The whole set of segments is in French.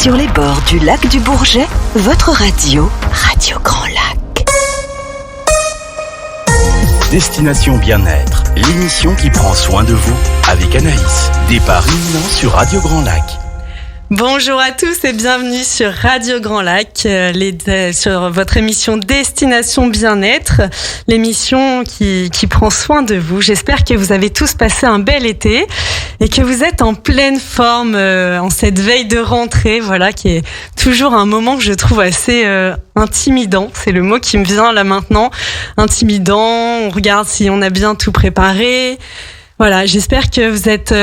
Sur les bords du lac du Bourget, votre radio, Radio Grand Lac. Destination Bien-être, l'émission qui prend soin de vous avec Anaïs. Départ imminent sur Radio Grand Lac. Bonjour à tous et bienvenue sur Radio Grand Lac, sur votre émission Destination Bien-être, l'émission qui prend soin de vous. J'espère que vous avez tous passé un bel été et que vous êtes en pleine forme en cette veille de rentrée, voilà, qui est toujours un moment que je trouve assez intimidant. C'est le mot qui me vient là maintenant. Intimidant, on regarde si on a bien tout préparé. Voilà, j'espère que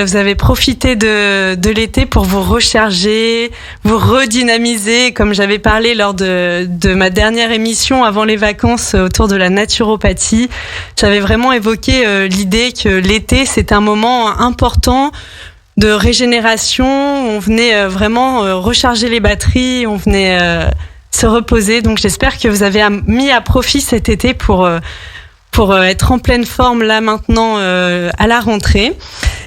vous avez profité de l'été pour vous recharger, vous redynamiser, comme j'avais parlé lors de ma dernière émission avant les vacances autour de la naturopathie. J'avais vraiment évoqué l'idée que l'été, c'est un moment important de régénération. On venait vraiment recharger les batteries, on venait se reposer. Donc j'espère que vous avez mis à profit cet été pour être en pleine forme là maintenant à la rentrée.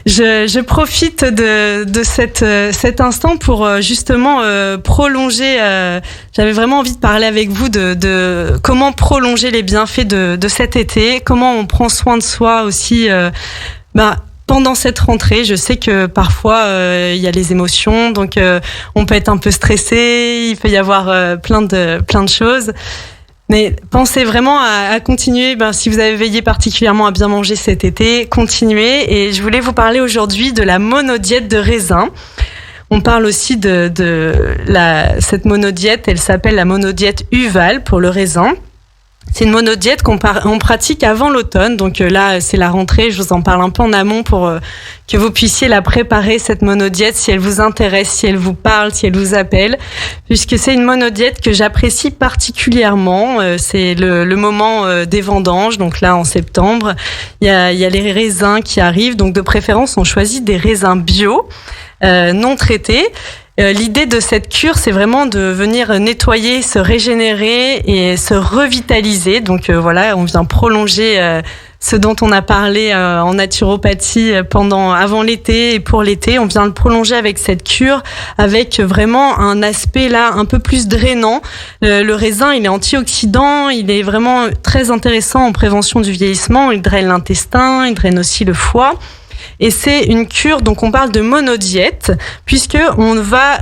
Je profite de cet instant pour justement prolonger. J'avais vraiment envie de parler avec vous de comment prolonger les bienfaits de cet été, comment on prend soin de soi aussi pendant cette rentrée. Je sais que parfois il y a les émotions, donc on peut être un peu stressé, il peut y avoir plein de choses. Mais pensez vraiment à continuer. Si vous avez veillé particulièrement à bien manger cet été, continuez. Et je voulais vous parler aujourd'hui de la monodiète de raisin. On parle aussi cette monodiète. Elle s'appelle la monodiète Uval pour le raisin. C'est une monodiète qu'on pratique avant l'automne. Donc là, c'est la rentrée. Je vous en parle un peu en amont pour que vous puissiez la préparer, cette monodiète, si elle vous intéresse, si elle vous parle, si elle vous appelle. Puisque c'est une monodiète que j'apprécie particulièrement. C'est le moment des vendanges. Donc là, en septembre, il y a les raisins qui arrivent. Donc de préférence, on choisit des raisins bio, non traités. L'idée de cette cure, c'est vraiment de venir nettoyer, se régénérer et se revitaliser. Donc voilà, on vient prolonger ce dont on a parlé en naturopathie avant l'été et pour l'été. On vient le prolonger avec cette cure, avec vraiment un aspect là un peu plus drainant. Le raisin, il est antioxydant, il est vraiment très intéressant en prévention du vieillissement. Il draine l'intestin, il draine aussi le foie. Et c'est une cure, donc on parle de monodiète, puisque on va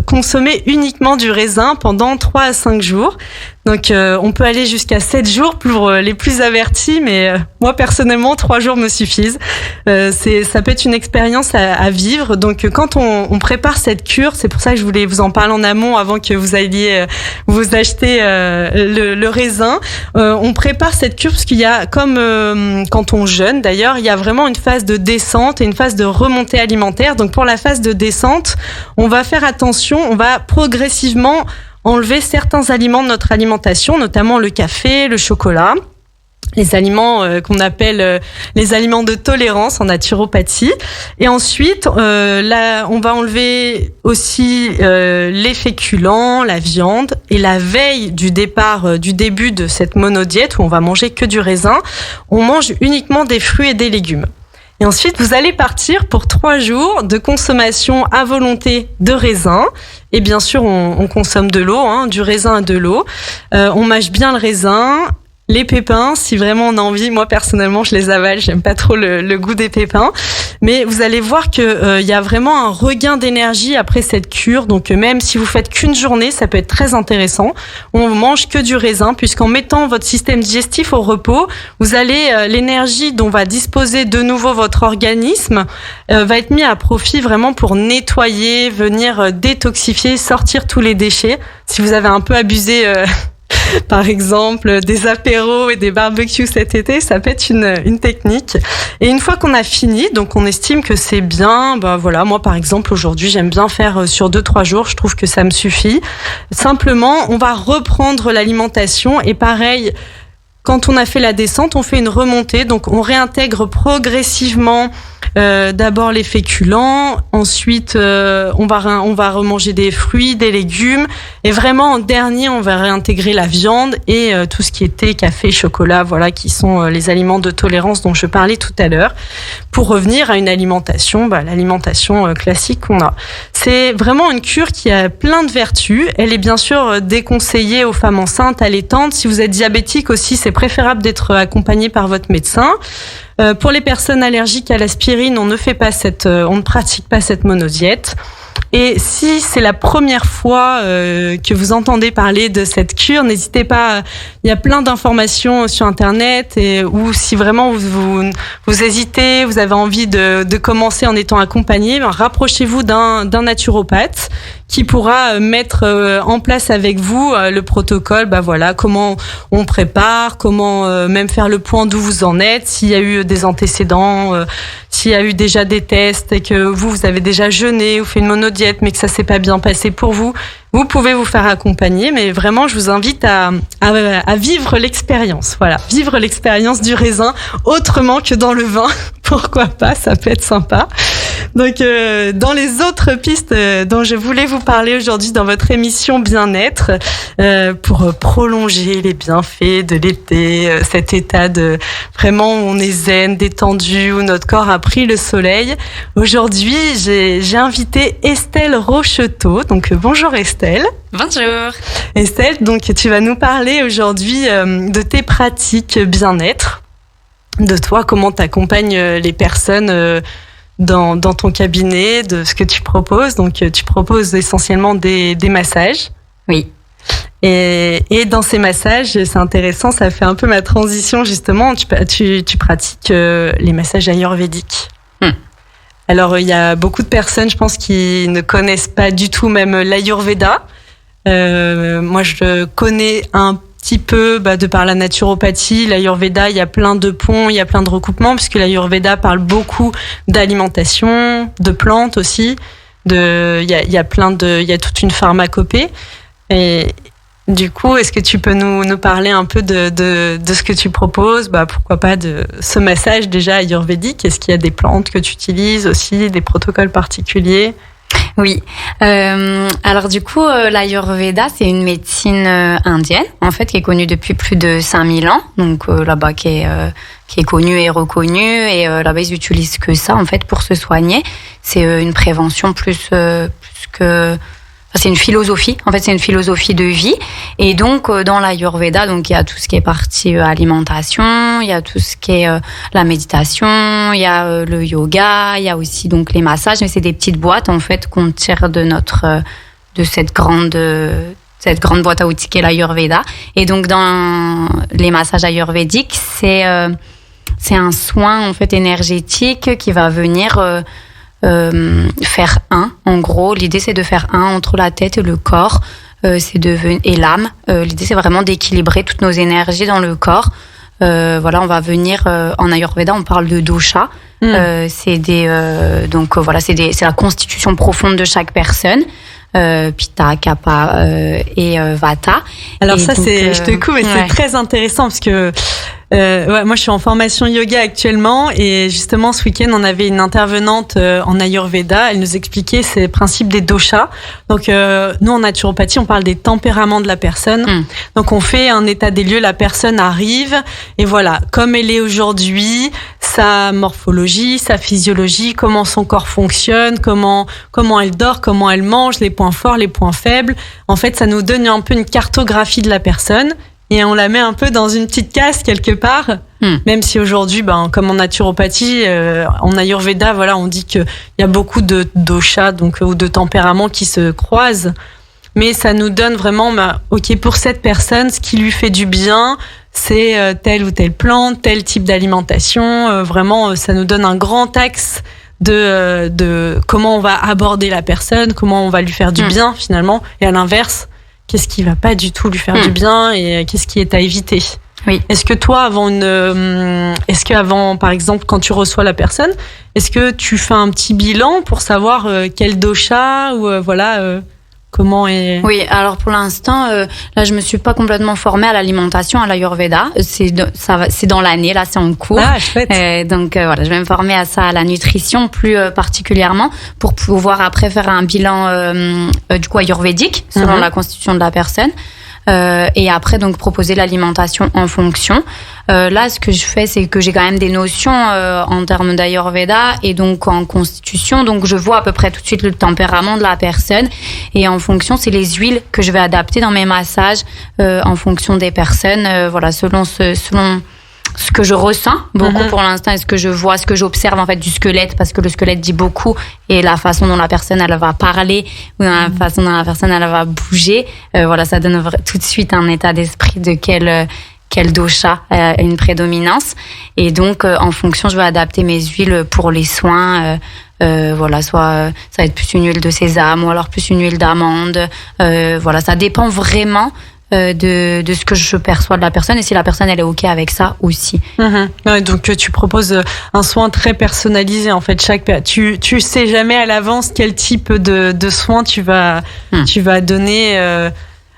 consommer uniquement du raisin pendant 3 à 5 jours. Donc on peut aller jusqu'à 7 jours pour les plus avertis, mais moi personnellement 3 jours me suffisent. Ça peut être une expérience à vivre. Donc quand on prépare cette cure, c'est pour ça que je voulais vous en parler en amont avant que vous alliez vous acheter le raisin. On prépare cette cure parce qu'il y a, comme quand on jeûne d'ailleurs, il y a vraiment une phase de descente et une phase de remontée alimentaire. Donc pour la phase de descente, on va faire attention, on va progressivement enlever certains aliments de notre alimentation, notamment le café, le chocolat, les aliments qu'on appelle les aliments de tolérance en naturopathie. Et ensuite, là, on va enlever aussi les féculents, la viande. Et la veille du début de cette monodiète, où on va manger que du raisin, on mange uniquement des fruits et des légumes. Et ensuite, vous allez partir pour 3 jours de consommation à volonté de raisin. Et bien sûr, on consomme de l'eau, du raisin et de l'eau. On mâche bien le raisin. Les pépins, si vraiment on a envie, moi personnellement je les avale, j'aime pas trop le goût des pépins, mais vous allez voir que y a vraiment un regain d'énergie après cette cure. Donc même si vous faites qu'une journée, ça peut être très intéressant. On mange que du raisin, puisqu'en mettant votre système digestif au repos, vous allez l'énergie dont va disposer de nouveau votre organisme va être mis à profit vraiment pour nettoyer, venir détoxifier, sortir tous les déchets. Si vous avez un peu abusé par exemple des apéros et des barbecues cet été, ça peut être une technique. Et une fois qu'on a fini, donc on estime que c'est bien, voilà, moi par exemple aujourd'hui j'aime bien faire sur 2-3 jours, je trouve que ça me suffit. Simplement on va reprendre l'alimentation et pareil, quand on a fait la descente, on fait une remontée, donc on réintègre progressivement D'abord les féculents, ensuite on va remanger des fruits, des légumes, et vraiment en dernier on va réintégrer la viande et tout ce qui est thé, café, chocolat, voilà, qui sont les aliments de tolérance dont je parlais tout à l'heure, pour revenir à une alimentation, l'alimentation classique qu'on a. C'est vraiment une cure qui a plein de vertus. Elle est bien sûr déconseillée aux femmes enceintes, allaitantes. Si vous êtes diabétique aussi, c'est préférable d'être accompagné par votre médecin. Pour les personnes allergiques à l'aspirine, on ne pratique pas cette monodiète. Et si c'est la première fois que vous entendez parler de cette cure, n'hésitez pas. Il y a plein d'informations sur Internet, ou si vraiment vous hésitez, vous avez envie de commencer en étant accompagné, rapprochez-vous d'un naturopathe qui pourra mettre en place avec vous le protocole, comment on prépare, comment même faire le point d'où vous en êtes, s'il y a eu des antécédents, s'il y a eu déjà des tests et que vous avez déjà jeûné ou fait une monodiète mais que ça s'est pas bien passé pour vous, vous pouvez vous faire accompagner, mais vraiment je vous invite à vivre l'expérience, vivre l'expérience du raisin autrement que dans le vin, pourquoi pas, ça peut être sympa. Donc dans les autres pistes dont je voulais vous parler aujourd'hui dans votre émission Bien-être, pour prolonger les bienfaits de l'été, cet état de vraiment où on est zen, détendu, où notre corps a pris le soleil. Aujourd'hui, j'ai invité Estelle Rocheteau. Donc bonjour Estelle. Bonjour. Estelle, donc tu vas nous parler aujourd'hui de tes pratiques bien-être, de toi, comment tu accompagnes les personnes dans ton cabinet, de ce que tu proposes. Donc, tu proposes essentiellement des massages. Oui. Et dans ces massages, c'est intéressant, ça fait un peu ma transition, justement. Tu pratiques les massages ayurvédiques. Alors, il y a beaucoup de personnes, je pense, qui ne connaissent pas du tout même l'ayurveda. Moi, je connais un petit peu de par la naturopathie, l'ayurveda, il y a plein de ponts, il y a plein de recoupements, puisque l'ayurveda parle beaucoup d'alimentation, de plantes aussi, il y a toute une pharmacopée. Et du coup, est-ce que tu peux nous parler un peu de ce que tu proposes, pourquoi pas de ce massage déjà ayurvédique? Est-ce qu'il y a des plantes que tu utilises aussi, des protocoles particuliers? Oui. Alors du coup, l'Ayurveda, c'est une médecine indienne, en fait, qui est connue depuis plus de 5000 ans. Donc là-bas, qui est connue et reconnue. Et là-bas, ils utilisent que ça, en fait, pour se soigner. C'est une prévention plus que... C'est une philosophie. En fait, c'est une philosophie de vie. Et donc, dans l'Ayurveda, donc il y a tout ce qui est partie alimentation, il y a tout ce qui est la méditation, il y a le yoga, il y a aussi donc les massages. Mais c'est des petites boîtes en fait qu'on tire de cette grande boîte à outils qu'est l'Ayurveda. Et donc, dans les massages ayurvédiques, c'est un soin en fait énergétique qui va venir faire un. En gros, l'idée c'est de faire un entre la tête et le corps, et l'âme. L'idée c'est vraiment d'équilibrer toutes nos énergies dans le corps. On va venir en Ayurveda, on parle de dosha. C'est la constitution profonde de chaque personne. Pitta, Kapha et Vata. Alors je te coupe, mais c'est très intéressant parce que moi je suis en formation yoga actuellement et justement ce week-end on avait une intervenante en Ayurveda, elle nous expliquait ces principes des doshas. Donc nous en naturopathie on parle des tempéraments de la personne. Donc on fait un état des lieux, la personne arrive et voilà, comme elle est aujourd'hui, sa morphologie, sa physiologie, comment son corps fonctionne, comment elle dort, comment elle mange, les points forts, les points faibles. En fait ça nous donne un peu une cartographie de la personne. Et on la met un peu dans une petite case quelque part, même si aujourd'hui, comme en naturopathie, en Ayurveda, on dit qu'il y a beaucoup de doshas, ou de tempéraments qui se croisent. Mais ça nous donne vraiment, ok, pour cette personne, ce qui lui fait du bien, c'est telle ou telle plante, tel type d'alimentation. Vraiment, ça nous donne un grand axe de comment on va aborder la personne, comment on va lui faire du bien finalement. Et à l'inverse, qu'est-ce qui va pas du tout lui faire du bien et qu'est-ce qui est à éviter. Oui. Est-ce que toi, avant, par exemple, quand tu reçois la personne, est-ce que tu fais un petit bilan pour savoir quel dosha ou Comment est... Oui, alors pour l'instant, là, je me suis pas complètement formée à l'alimentation, à l'Ayurveda. C'est dans l'année, là, c'est en cours. Ah, chouette. Donc voilà, je vais me former à ça, à la nutrition plus particulièrement, pour pouvoir après faire un bilan du coup ayurvédique selon la constitution de la personne. Et après donc proposer l'alimentation en fonction. Là, ce que je fais, c'est que j'ai quand même des notions en termes d'Ayurveda et donc en constitution. Donc je vois à peu près tout de suite le tempérament de la personne et en fonction, c'est les huiles que je vais adapter dans mes massages en fonction des personnes. Voilà, selon ce que je ressens beaucoup pour l'instant et ce que je vois, ce que j'observe en fait du squelette, parce que le squelette dit beaucoup, et la façon dont la personne elle va parler ou la façon dont la personne elle va bouger, voilà, ça donne tout de suite un état d'esprit de quel dosha a une prédominance. Et donc en fonction, je vais adapter mes huiles pour les soins. Voilà, soit ça va être plus une huile de sésame ou alors plus une huile d'amande. Voilà, ça dépend vraiment de ce que je perçois de la personne et si la personne elle est ok avec ça aussi. Ouais, donc tu proposes un soin très personnalisé en fait. Tu sais jamais à l'avance quel type de soin tu vas donner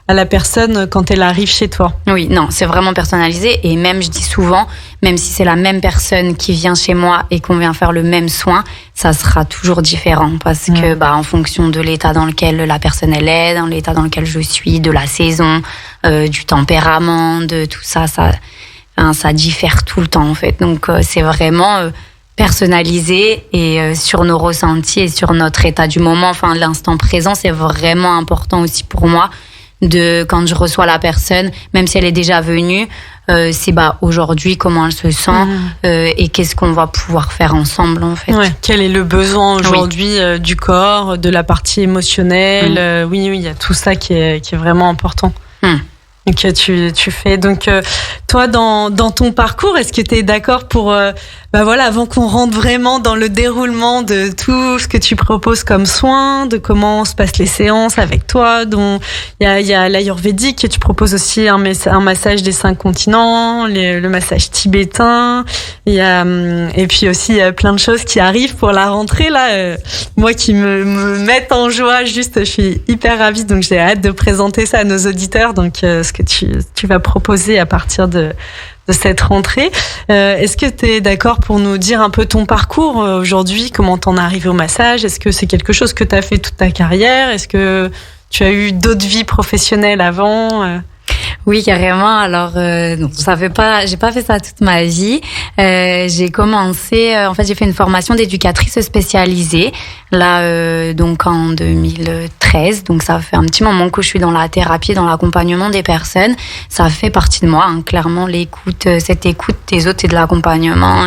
à la personne quand elle arrive chez toi. Oui, non, c'est vraiment personnalisé et même je dis souvent, même si c'est la même personne qui vient chez moi et qu'on vient faire le même soin, ça sera toujours différent parce que en fonction de l'état dans lequel la personne elle est, dans l'état dans lequel je suis, de la saison, du tempérament, de tout ça, ça diffère tout le temps en fait. Donc c'est vraiment personnalisé et sur nos ressentis et sur notre état du moment, enfin l'instant présent, c'est vraiment important aussi pour moi. Quand je reçois la personne, même si elle est déjà venue, c'est aujourd'hui comment elle se sent et qu'est-ce qu'on va pouvoir faire ensemble en fait. Ouais. Quel est le besoin aujourd'hui du corps, de la partie émotionnelle. Oui, il y a tout ça qui est vraiment important. Que tu fais. Donc toi dans ton parcours, est-ce que tu es d'accord pour avant qu'on rentre vraiment dans le déroulement de tout ce que tu proposes comme soins, de comment se passent les séances avec toi, dont il y a l'ayurvédique, que tu proposes aussi un massage des 5 continents, le massage tibétain, et puis aussi il y a plein de choses qui arrivent pour la rentrée là, moi qui me mettent en joie, juste je suis hyper ravie, donc j'ai hâte de présenter ça à nos auditeurs, donc ce que tu vas proposer à partir de cette rentrée. Est-ce que tu es d'accord pour nous dire un peu ton parcours aujourd'hui, comment t'en es arrivé au massage? Est-ce que c'est quelque chose que tu as fait toute ta carrière? Est-ce que tu as eu d'autres vies professionnelles avant? Oui, carrément. Alors, non, j'ai pas fait ça toute ma vie. J'ai commencé, en fait, j'ai fait une formation d'éducatrice spécialisée, là, donc en 2013. Donc, ça fait un petit moment que je suis dans la thérapie, dans l'accompagnement des personnes. Ça fait partie de moi, hein, clairement, cette écoute des autres et de l'accompagnement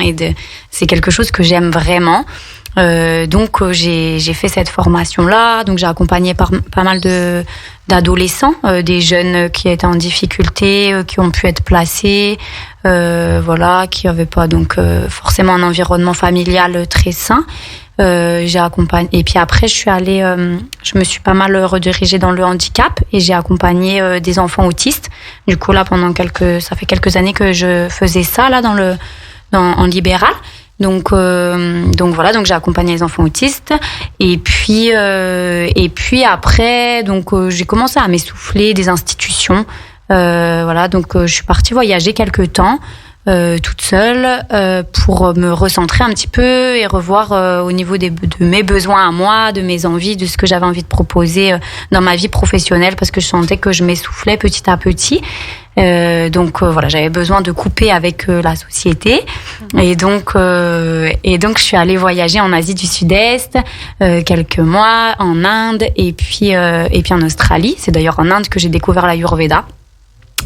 c'est quelque chose que j'aime vraiment. Donc j'ai fait cette formation là, donc j'ai accompagné pas mal d'adolescents, des jeunes qui étaient en difficulté, qui ont pu être placés, qui n'avaient pas donc forcément un environnement familial très sain. J'ai accompagné, et puis après je me suis pas mal redirigée dans le handicap et j'ai accompagné des enfants autistes. Du coup là ça fait quelques années que je faisais ça là en libéral. Donc voilà, donc j'ai accompagné les enfants autistes et puis après j'ai commencé à m'essouffler des institutions, donc je suis partie voyager quelques temps toute seule pour me recentrer un petit peu et revoir au niveau de mes besoins à moi, de mes envies, de ce que j'avais envie de proposer dans ma vie professionnelle, parce que je sentais que je m'essoufflais petit à petit. J'avais besoin de couper avec la société et donc je suis allée voyager en Asie du Sud-Est quelques mois, en Inde et puis en Australie. C'est d'ailleurs en Inde que j'ai découvert l'Ayurveda.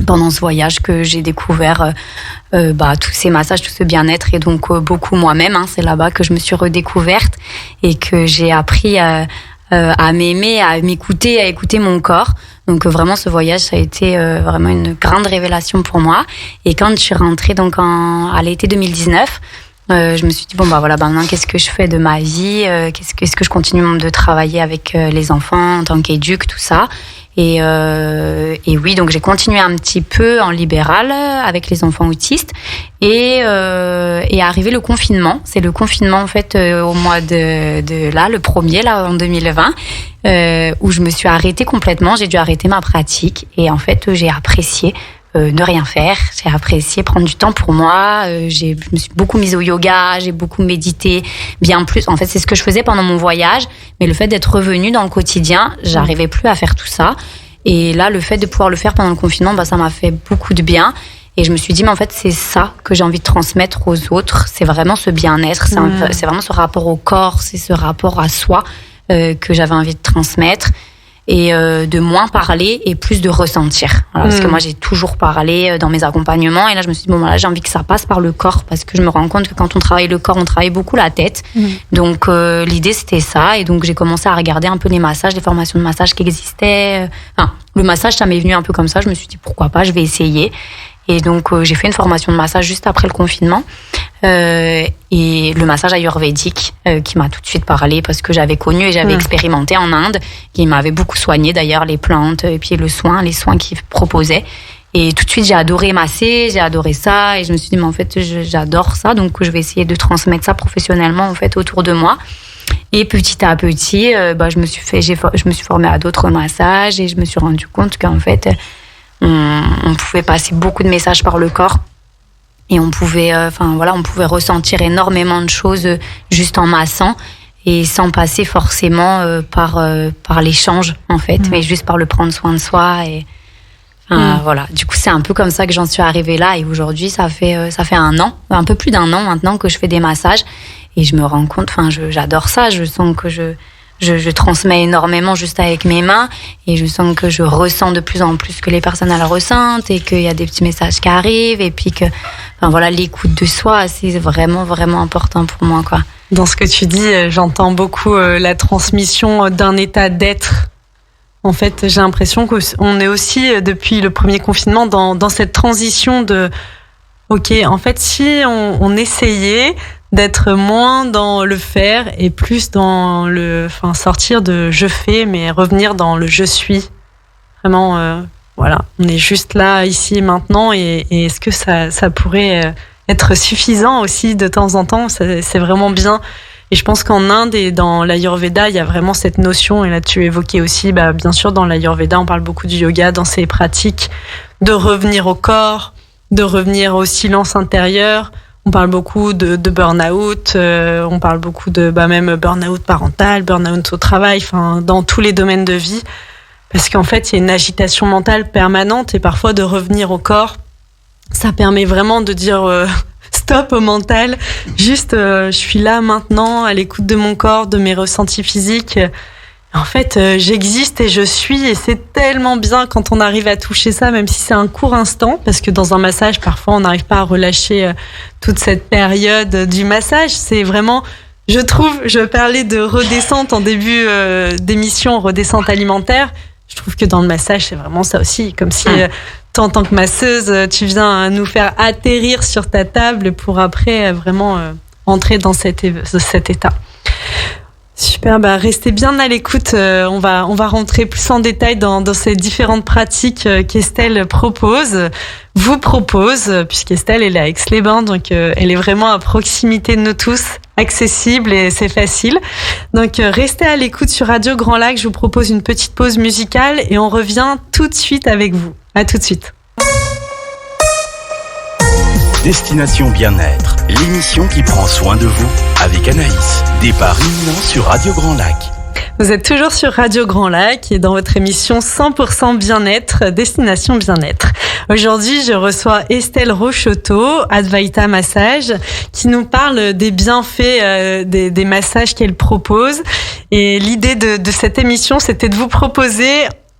Pendant ce voyage que j'ai découvert tous ces massages, tout ce bien-être et donc beaucoup moi-même. C'est là-bas que je me suis redécouverte et que j'ai appris à m'aimer, à m'écouter, à écouter mon corps. Donc vraiment ce voyage, ça a été vraiment une grande révélation pour moi. Et quand je suis rentrée donc à l'été 2019, je me suis dit maintenant qu'est-ce que je fais de ma vie, qu'est-ce que je continue de travailler avec les enfants en tant qu'éduc, tout ça. Et oui, donc j'ai continué un petit peu en libéral avec les enfants autistes. Et arrivé le confinement. C'est le confinement, en fait, au mois de là, le premier, là, en 2020, où je me suis arrêtée complètement. J'ai dû arrêter ma pratique. Et en fait, j'ai apprécié ne rien faire. J'ai apprécié prendre du temps pour moi. Je me suis beaucoup mise au yoga. J'ai beaucoup médité. Bien plus. En fait, c'est ce que je faisais pendant mon voyage. Mais le fait d'être revenue dans le quotidien, j'arrivais plus à faire tout ça. Et là, le fait de pouvoir le faire pendant le confinement, ça m'a fait beaucoup de bien. Et je me suis dit, mais en fait, c'est ça que j'ai envie de transmettre aux autres. C'est vraiment ce bien-être. C'est vraiment ce rapport au corps. C'est ce rapport à soi que j'avais envie de transmettre. Et de moins parler et plus de ressentir. Voilà, parce que moi, j'ai toujours parlé dans mes accompagnements. Et là, je me suis dit, bon, voilà, j'ai envie que ça passe par le corps. Parce que je me rends compte que quand on travaille le corps, on travaille beaucoup la tête. Donc, l'idée, c'était ça. Et donc, j'ai commencé à regarder un peu les massages, les formations de massage qui existaient. Le massage, ça m'est venu un peu comme ça. Je me suis dit, pourquoi pas, je vais essayer. Et donc, j'ai fait une formation de massage juste après le confinement. Et le massage ayurvédique qui m'a tout de suite parlé parce que j'avais connu et j'avais expérimenté en Inde, qui m'avait beaucoup soigné d'ailleurs, les plantes et puis les soins qu'ils proposaient. Et tout de suite, j'ai adoré masser, j'ai adoré ça. Et je me suis dit, mais en fait, j'adore ça. Donc, je vais essayer de transmettre ça professionnellement, en fait, autour de moi. Et petit à petit, je me suis formée à d'autres massages et je me suis rendu compte qu'en fait, on pouvait passer beaucoup de messages par le corps et on pouvait ressentir énormément de choses juste en massant et sans passer forcément par l'échange en fait, mais juste par le prendre soin de soi et voilà. Du coup, c'est un peu comme ça que j'en suis arrivée là et aujourd'hui, ça fait un an, un peu plus d'un an maintenant que je fais des massages et je me rends compte, j'adore ça, je sens que je transmets énormément juste avec mes mains et je sens que je ressens de plus en plus que les personnes elles ressentent et qu'il y a des petits messages qui arrivent et puis que l'écoute de soi c'est vraiment vraiment important pour moi quoi. Dans ce que tu dis, j'entends beaucoup la transmission d'un état d'être. En fait, j'ai l'impression qu'on est aussi depuis le premier confinement dans cette transition de OK, en fait si on essayait d'être moins dans le faire et plus dans sortir de je fais, mais revenir dans le je suis. Vraiment, on est juste là, ici, maintenant, et est-ce que ça pourrait être suffisant aussi de temps en temps? C'est vraiment bien. Et je pense qu'en Inde et dans l'Ayurveda, il y a vraiment cette notion, et là tu évoquais aussi, bien sûr, dans l'Ayurveda, on parle beaucoup du yoga, dans ces pratiques, de revenir au corps, de revenir au silence intérieur. On parle beaucoup de burn-out, on parle beaucoup de même burn-out parental, burn-out au travail, dans tous les domaines de vie. Parce qu'en fait, il y a une agitation mentale permanente et parfois de revenir au corps, ça permet vraiment de dire stop au mental. Juste, je suis là maintenant, à l'écoute de mon corps, de mes ressentis physiques. En fait, j'existe et je suis et c'est tellement bien quand on arrive à toucher ça, même si c'est un court instant, parce que dans un massage, parfois, on n'arrive pas à relâcher toute cette période du massage. C'est vraiment, je parlais de redescente en début d'émission, redescente alimentaire. Je trouve que dans le massage, c'est vraiment ça aussi, comme si toi, en tant que masseuse, tu viens nous faire atterrir sur ta table pour après vraiment entrer dans cet état. Super, restez bien à l'écoute. On va rentrer plus en détail dans ces différentes pratiques qu'Estelle vous propose, puisqu'Estelle elle est à Aix-les-Bains, donc elle est vraiment à proximité de nous tous, accessible et c'est facile. Donc restez à l'écoute sur Radio Grand Lac. Je vous propose une petite pause musicale et on revient tout de suite avec vous. À tout de suite. Destination Bien-être, l'émission qui prend soin de vous avec Anaïs. Départ imminent sur Radio Grand Lac. Vous êtes toujours sur Radio Grand Lac et dans votre émission 100% Bien-être, Destination Bien-être. Aujourd'hui, je reçois Estelle Rochoteau, Advaita Massage, qui nous parle des bienfaits des massages qu'elle propose. Et l'idée de cette émission, c'était de vous proposer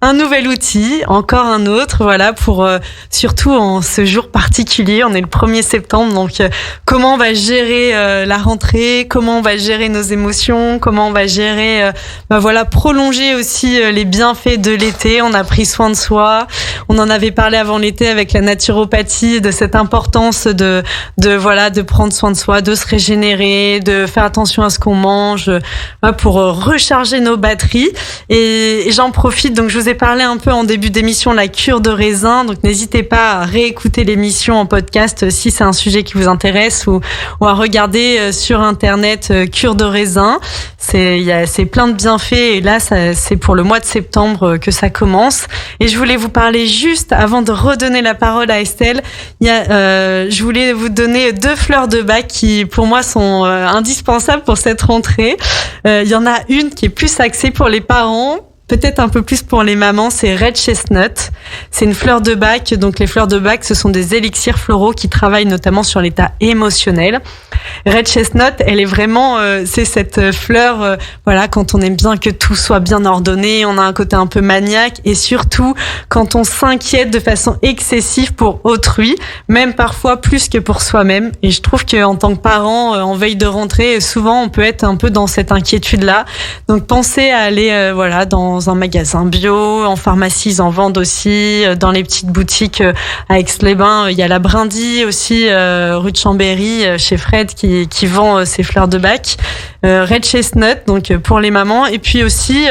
un nouvel outil, encore un autre, pour surtout en ce jour particulier, on est le 1er septembre, donc comment on va gérer la rentrée, comment on va gérer nos émotions, comment on va gérer, prolonger aussi les bienfaits de l'été. On a pris soin de soi, on en avait parlé avant l'été avec la naturopathie, de cette importance de prendre soin de soi, de se régénérer, de faire attention à ce qu'on mange, pour recharger nos batteries. Et j'en profite, donc je vous ai ai parlé un peu en début d'émission de la cure de raisin, donc n'hésitez pas à réécouter l'émission en podcast si c'est un sujet qui vous intéresse ou à regarder sur internet cure de raisin. C'est plein de bienfaits et là c'est pour le mois de septembre que ça commence. Et je voulais vous parler juste avant de redonner la parole à Estelle. Je voulais vous donner 2 fleurs de bac qui pour moi sont indispensables pour cette rentrée. Il y en a une qui est plus axée pour les parents, peut-être un peu plus pour les mamans, c'est Red Chestnut. C'est une fleur de bac. Donc les fleurs de bac, ce sont des élixirs floraux qui travaillent notamment sur l'état émotionnel. Red Chestnut, elle est vraiment, c'est cette fleur, voilà, quand on aime bien que tout soit bien ordonné, on a un côté un peu maniaque et surtout quand on s'inquiète de façon excessive pour autrui, même parfois plus que pour soi-même. Et je trouve qu'en tant que parent, en veille de rentrée, souvent on peut être un peu dans cette inquiétude-là. Donc pensez à aller, voilà, dans un magasin bio, en pharmacie, ils en vendent aussi, dans les petites boutiques à Aix-les-Bains, il y a la Brindille aussi, rue de Chambéry, chez Fred, qui vend ces fleurs de bac. Red Chestnut, donc pour les mamans. Et puis aussi,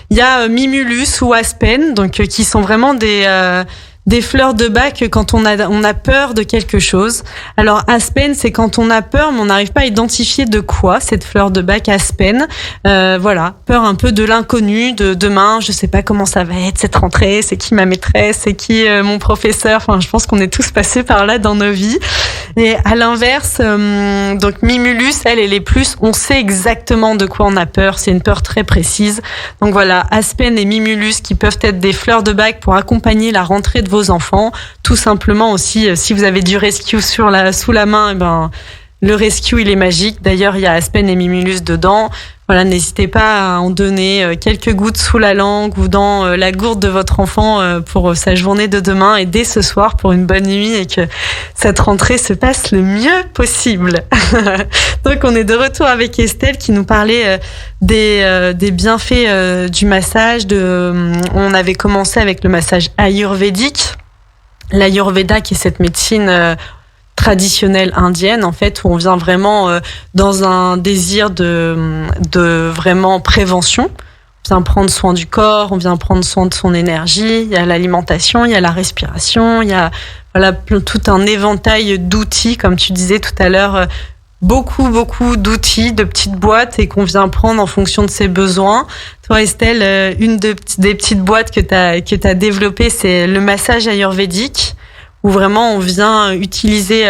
il y a Mimulus ou Aspen, donc qui sont vraiment des fleurs de bac quand on a peur de quelque chose. Alors Aspen, c'est quand on a peur, mais on n'arrive pas à identifier de quoi cette fleur de bac Aspen. Voilà, peur un peu de l'inconnu, de demain, je sais pas comment ça va être cette rentrée, c'est qui ma maîtresse, c'est qui mon professeur. Enfin, je pense qu'on est tous passés par là dans nos vies. Et à l'inverse, donc Mimulus, elle est plus, on sait exactement de quoi on a peur. C'est une peur très précise. Donc voilà, Aspen et Mimulus qui peuvent être des fleurs de bac pour accompagner la rentrée de vos enfants. Tout simplement aussi, si vous avez du rescue sous la main, le rescue il est magique. D'ailleurs, il y a Aspen et Mimulus dedans. Voilà, n'hésitez pas à en donner quelques gouttes sous la langue ou dans la gourde de votre enfant pour sa journée de demain et dès ce soir pour une bonne nuit et que cette rentrée se passe le mieux possible. Donc on est de retour avec Estelle qui nous parlait des bienfaits du massage. On avait commencé avec le massage ayurvédique. L'ayurveda qui est cette médecine traditionnelle indienne, en fait, où on vient vraiment dans un désir de vraiment prévention. On vient prendre soin du corps, on vient prendre soin de son énergie. Il y a l'alimentation, il y a la respiration, il y a voilà tout un éventail d'outils, comme tu disais tout à l'heure, beaucoup d'outils, de petites boîtes et qu'on vient prendre en fonction de ses besoins. Toi, Estelle, une des petites boîtes que t'as développées, c'est le massage ayurvédique, où vraiment on vient utiliser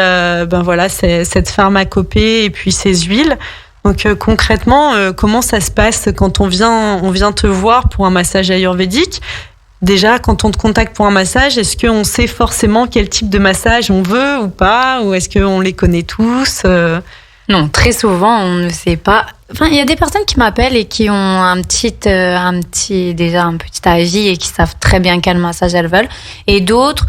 cette pharmacopée et puis ces huiles. Donc concrètement, comment ça se passe quand on vient te voir pour un massage ayurvédique? Déjà, quand on te contacte pour un massage, est-ce qu'on sait forcément quel type de massage on veut ou pas? Ou est-ce qu'on les connaît tous? Non, très souvent, on ne sait pas. Enfin, il y a des personnes qui m'appellent et qui ont un petit avis et qui savent très bien quel massage elles veulent. Et d'autres,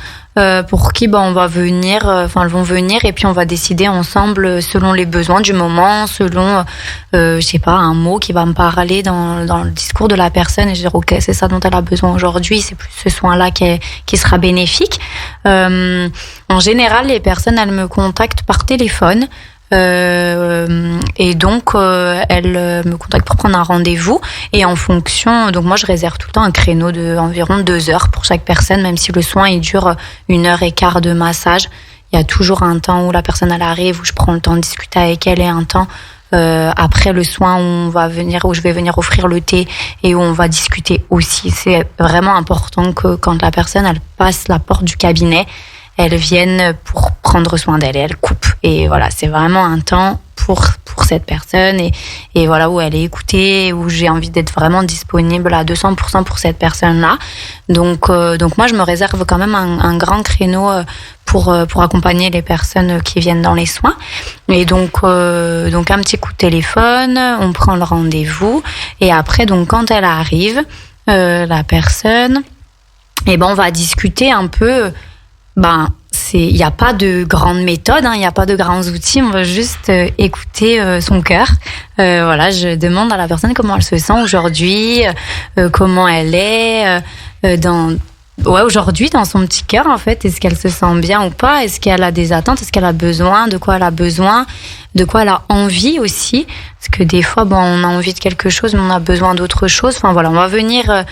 pour qui, on va venir, elles vont venir et puis on va décider ensemble selon les besoins du moment, selon, je sais pas, un mot qui va me parler dans le discours de la personne et je vais dire, ok, c'est ça dont elle a besoin aujourd'hui, c'est plus ce soin-là qui sera bénéfique. En général, les personnes, elles me contactent par téléphone. Et donc elle me contacte pour prendre un rendez-vous et en fonction, donc moi je réserve tout le temps un créneau de environ 2 heures pour chaque personne, même si le soin il dure 1h15 de massage, il y a toujours un temps où la personne elle arrive, où je prends le temps de discuter avec elle et un temps après le soin où je vais venir offrir le thé et où on va discuter aussi. C'est vraiment important que quand la personne elle passe la porte du cabinet, elles viennent pour prendre soin d'elle et elles coupent. Et voilà, c'est vraiment un temps pour cette personne et voilà, où elle est écoutée, où j'ai envie d'être vraiment disponible à 200% pour cette personne-là. Donc moi, je me réserve quand même un grand créneau pour accompagner les personnes qui viennent dans les soins. Et donc un petit coup de téléphone, on prend le rendez-vous et après, donc quand elle arrive, la personne, on va discuter un peu. Il n'y a pas de grande méthode, il n'y a pas de grands outils, on va juste écouter son cœur. Je demande à la personne comment elle se sent aujourd'hui, comment elle est, dans ouais, aujourd'hui, dans son petit cœur, en fait, est-ce qu'elle se sent bien ou pas? Est-ce qu'elle a des attentes? Est-ce qu'elle a besoin? De quoi elle a besoin? De quoi elle a envie aussi? Parce que des fois, on a envie de quelque chose, mais on a besoin d'autre chose. Enfin voilà, on va venir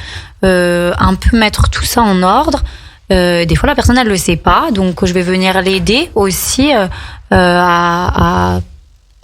un peu mettre tout ça en ordre. Des fois, la personne, elle le sait pas, donc je vais venir l'aider aussi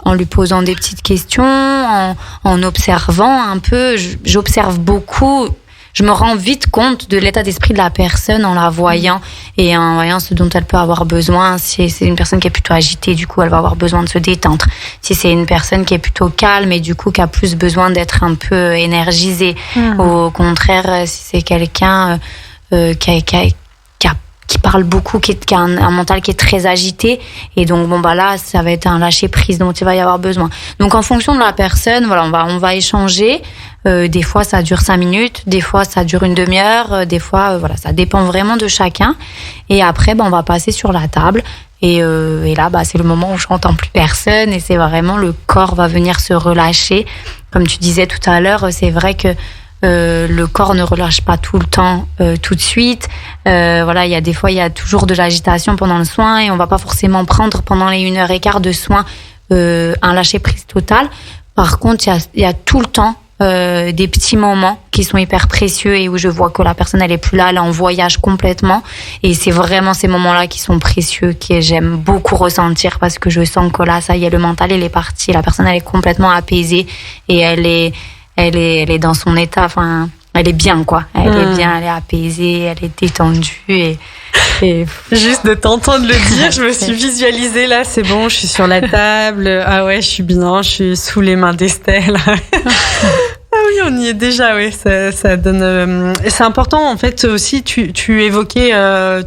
en lui posant des petites questions, en observant un peu. J'observe beaucoup. Je me rends vite compte de l'état d'esprit de la personne en la voyant et en voyant ce dont elle peut avoir besoin. Si c'est une personne qui est plutôt agitée, du coup, elle va avoir besoin de se détendre. Si c'est une personne qui est plutôt calme et du coup, qui a plus besoin d'être un peu énergisée. Au contraire, si c'est quelqu'un qui parle beaucoup, qui a un mental qui est très agité, et donc là ça va être un lâcher prise dont il va y avoir besoin. Donc en fonction de la personne, voilà, on va échanger. Des fois ça dure 5 minutes, des fois ça dure une demi-heure, des fois voilà, ça dépend vraiment de chacun. Et après on va passer sur la table et là c'est le moment où je n'entends plus personne et c'est vraiment le corps va venir se relâcher. Comme tu disais tout à l'heure, c'est vrai que le corps ne relâche pas tout le temps, tout de suite. Voilà, il y a des fois, il y a toujours de l'agitation pendant le soin et on va pas forcément prendre pendant les 1h15 de soin un lâcher prise total. Par contre, il y a tout le temps des petits moments qui sont hyper précieux et où je vois que la personne elle est plus là, elle est en voyage complètement et c'est vraiment ces moments-là qui sont précieux, que j'aime beaucoup ressentir parce que je sens que là, ça y est, le mental il est parti, la personne elle est complètement apaisée et elle est dans son état, enfin, elle est bien, quoi. Elle est bien, elle est apaisée, elle est détendue et juste de t'entendre le dire, je me suis visualisée là, c'est bon, je suis sur la table. Ah ouais, je suis bien, je suis sous les mains d'Estelle. Ah oui, on y est déjà, oui, ça donne. C'est important en fait aussi. Tu évoquais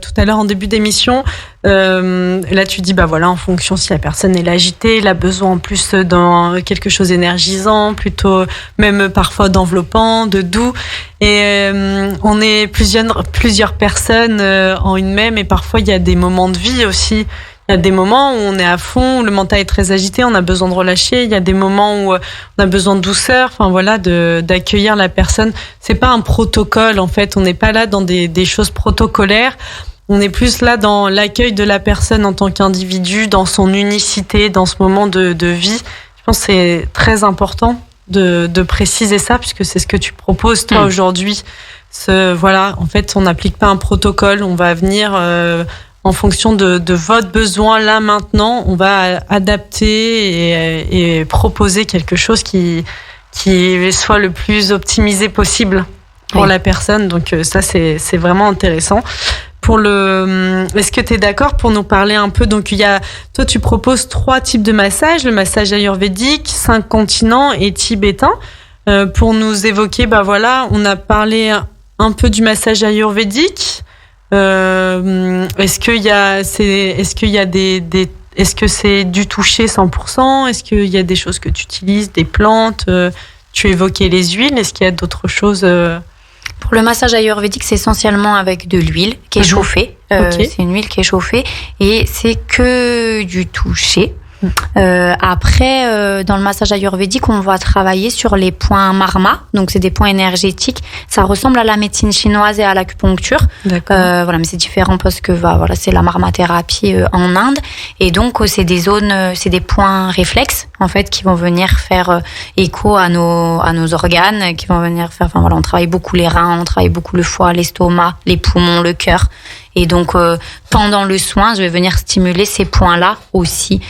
tout à l'heure en début d'émission. Là, tu dis voilà, en fonction si la personne est agitée, elle a besoin en plus dans quelque chose d'énergisant, plutôt même parfois d'enveloppant, de doux. Et on est plusieurs personnes en une même, et parfois il y a des moments de vie aussi. Il y a des moments où on est à fond, où le mental est très agité, on a besoin de relâcher. Il y a des moments où on a besoin de douceur, enfin voilà, d'accueillir la personne. C'est pas un protocole en fait, on n'est pas là dans des choses protocolaires. On est plus là dans l'accueil de la personne en tant qu'individu, dans son unicité, dans ce moment de vie. Je pense que c'est très important de préciser ça, puisque c'est ce que tu proposes toi aujourd'hui. Voilà, en fait, on n'applique pas un protocole, on va venir en fonction de votre besoin là maintenant, on va adapter et proposer quelque chose qui soit le plus optimisé possible pour la personne. Donc ça c'est vraiment intéressant. Est-ce que tu es d'accord pour nous parler un peu? Donc toi tu proposes 3 types de massages, le massage ayurvédique, 5 continents et tibétain. Pour nous évoquer, voilà, on a parlé un peu du massage ayurvédique. Est-ce que c'est du toucher 100%? Est-ce qu'il y a des choses que tu utilises, des plantes? Tu évoquais les huiles. Est-ce qu'il y a d'autres choses? Pour le massage ayurvédique, c'est essentiellement avec de l'huile qui est chauffée. Okay. C'est une huile qui est chauffée et c'est que du toucher. Après, dans le massage ayurvédique, on va travailler sur les points marma. Donc, c'est des points énergétiques. Ça ressemble à la médecine chinoise et à l'acupuncture. Voilà, mais c'est différent parce que voilà, c'est la marmathérapie en Inde. Et donc, c'est des zones, c'est des points réflexes en fait qui vont venir faire écho à nos organes, qui vont venir faire. Enfin voilà, on travaille beaucoup les reins, on travaille beaucoup le foie, l'estomac, les poumons, le cœur. Et donc, pendant le soin, je vais venir stimuler ces points-là aussi.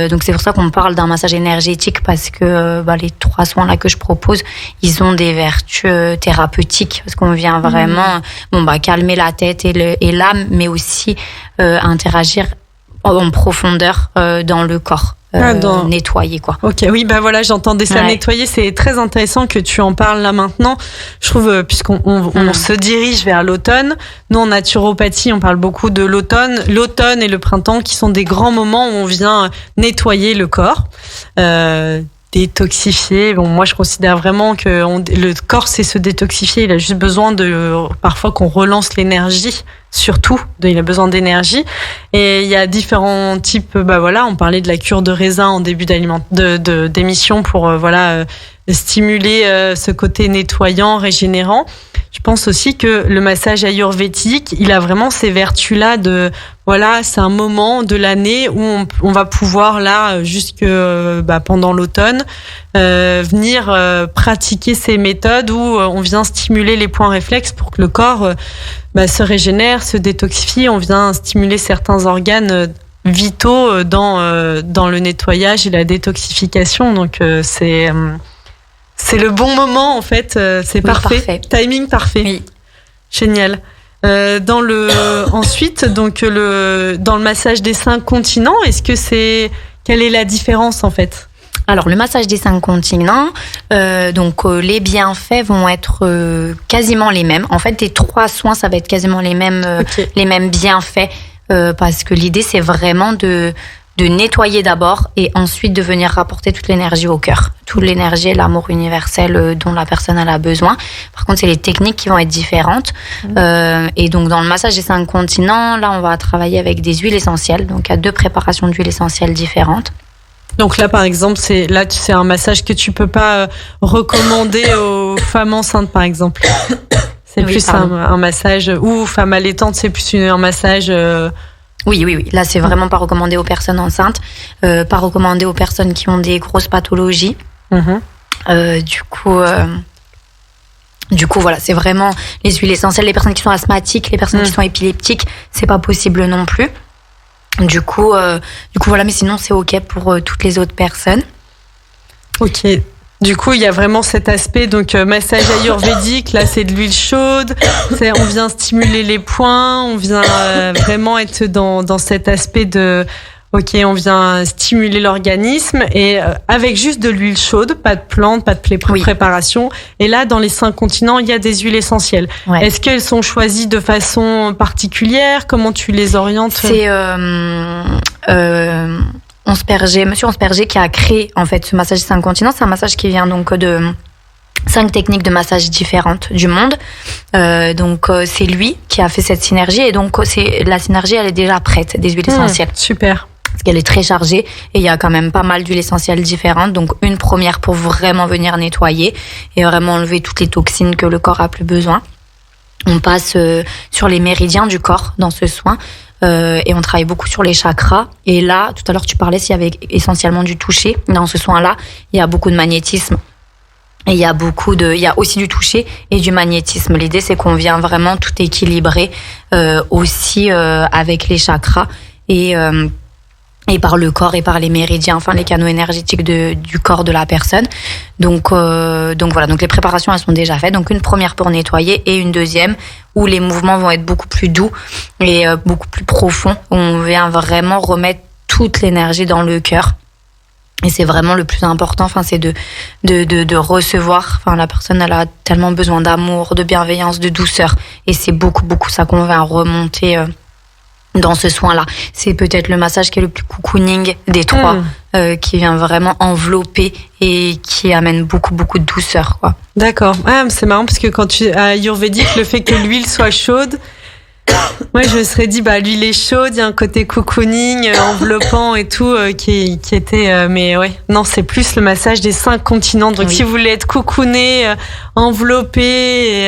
Donc c'est pour ça qu'on parle d'un massage énergétique parce que les 3 soins là que je propose, ils ont des vertus thérapeutiques parce qu'on vient vraiment calmer la tête et l'âme, mais aussi interagir en profondeur dans le corps. Nettoyer quoi. Ok, oui, voilà, j'entendais ça, nettoyer, c'est très intéressant que tu en parles là maintenant. Je trouve, puisqu'on se dirige vers l'automne, nous en naturopathie, on parle beaucoup de l'automne et le printemps qui sont des grands moments où on vient nettoyer le corps, détoxifier. Moi je considère vraiment que le corps c'est se détoxifier, il a juste besoin parfois qu'on relance l'énergie. Surtout, il a besoin d'énergie. Et il y a différents types. On parlait de la cure de raisin en début d'émission pour stimuler ce côté nettoyant, régénérant. je pense aussi que le massage ayurvédique, il a vraiment ces vertus-là de, voilà, c'est un moment de l'année où on va pouvoir, là, jusque pendant l'automne, venir pratiquer ces méthodes où on vient stimuler les points réflexes pour que le corps se régénère, se détoxifie. On vient stimuler certains organes vitaux dans le nettoyage et la détoxification. Donc, c'est le bon moment, en fait. C'est parfait. Timing parfait. Oui. Génial. Ensuite, donc, dans le massage des 5 continents, quelle est la différence, en fait? Alors, le massage des 5 continents, les bienfaits vont être quasiment les mêmes. En fait, les 3 soins, ça va être quasiment les mêmes bienfaits, parce que l'idée, c'est vraiment de nettoyer d'abord et ensuite de venir rapporter toute l'énergie au cœur. Toute l'énergie et l'amour universel dont la personne a besoin. Par contre, c'est les techniques qui vont être différentes. Et donc, dans le massage des 5 continents, là, on va travailler avec des huiles essentielles. Donc, il y a 2 préparations d'huiles essentielles différentes. Donc là, par exemple, c'est un massage que tu peux pas recommander aux femmes enceintes, par exemple. C'est plus un massage, ou femmes allaitantes, c'est plus un massage... Oui. Là, c'est vraiment pas recommandé aux personnes enceintes, pas recommandé aux personnes qui ont des grosses pathologies. Du coup, voilà, c'est vraiment les huiles essentielles. Les personnes qui sont asthmatiques, les personnes qui sont épileptiques, c'est pas possible non plus. Du coup, voilà, mais sinon, c'est OK pour toutes les autres personnes. OK. Du coup, il y a vraiment cet aspect, donc massage ayurvédique, là c'est de l'huile chaude, on vient stimuler les points, on vient vraiment être dans cet aspect de, ok, on vient stimuler l'organisme et avec juste de l'huile chaude, pas de plantes, pas de préparation. Et là, dans les 5 continents, il y a des huiles essentielles. Ouais. Est-ce qu'elles sont choisies de façon particulière? Comment tu les orientes? C'est Monsieur Ansperger qui a créé en fait ce massage des 5 continents. C'est un massage qui vient donc de 5 techniques de massage différentes du monde. C'est lui qui a fait cette synergie et donc la synergie elle est déjà prête des huiles essentielles. Super. Parce qu'elle est très chargée et il y a quand même pas mal d'huiles essentielles différentes. Donc une première pour vraiment venir nettoyer et vraiment enlever toutes les toxines que le corps a plus besoin. On passe sur les méridiens du corps dans ce soin. Et on travaille beaucoup sur les chakras. Et là, tout à l'heure, tu parlais s'il y avait essentiellement du toucher. Dans ce soin-là, il y a beaucoup de magnétisme. Et il y a aussi du toucher et du magnétisme. L'idée, c'est qu'on vient vraiment tout équilibrer aussi avec les chakras et par le corps et par les méridiens, enfin les canaux énergétiques du corps de la personne. Donc voilà, donc les préparations elles sont déjà faites. Donc une première pour nettoyer et une deuxième où les mouvements vont être beaucoup plus doux et beaucoup plus profonds. On vient vraiment remettre toute l'énergie dans le cœur. Et c'est vraiment le plus important, enfin c'est de recevoir. Enfin la personne elle a tellement besoin d'amour, de bienveillance, de douceur et c'est beaucoup ça qu'on vient remonter dans ce soin-là. C'est peut-être le massage qui est le plus cocooning des 3, qui vient vraiment envelopper et qui amène beaucoup de douceur, quoi. D'accord. Ah, c'est marrant parce que quand à ayurvédique, le fait que l'huile soit chaude, moi je me serais dit l'huile est chaude, il y a un côté cocooning, enveloppant et tout qui était mais ouais, non, c'est plus le massage des 5 continents. Donc si vous voulez être cocooné, enveloppé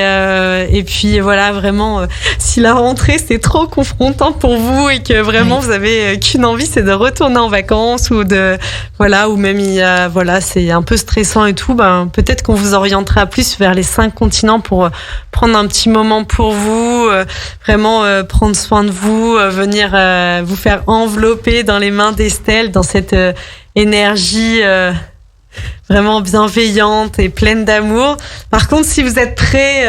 et puis voilà, vraiment si la rentrée c'est trop confrontant pour vous et que vraiment vous avez qu'une envie, c'est de retourner en vacances ou ou même c'est un peu stressant et tout, peut-être qu'on vous orientera plus vers les 5 continents pour prendre un petit moment pour vous, vraiment prendre soin de vous, venir vous faire envelopper dans les mains d'Estelle, dans cette énergie vraiment bienveillante et pleine d'amour. Par contre, si vous êtes prêts,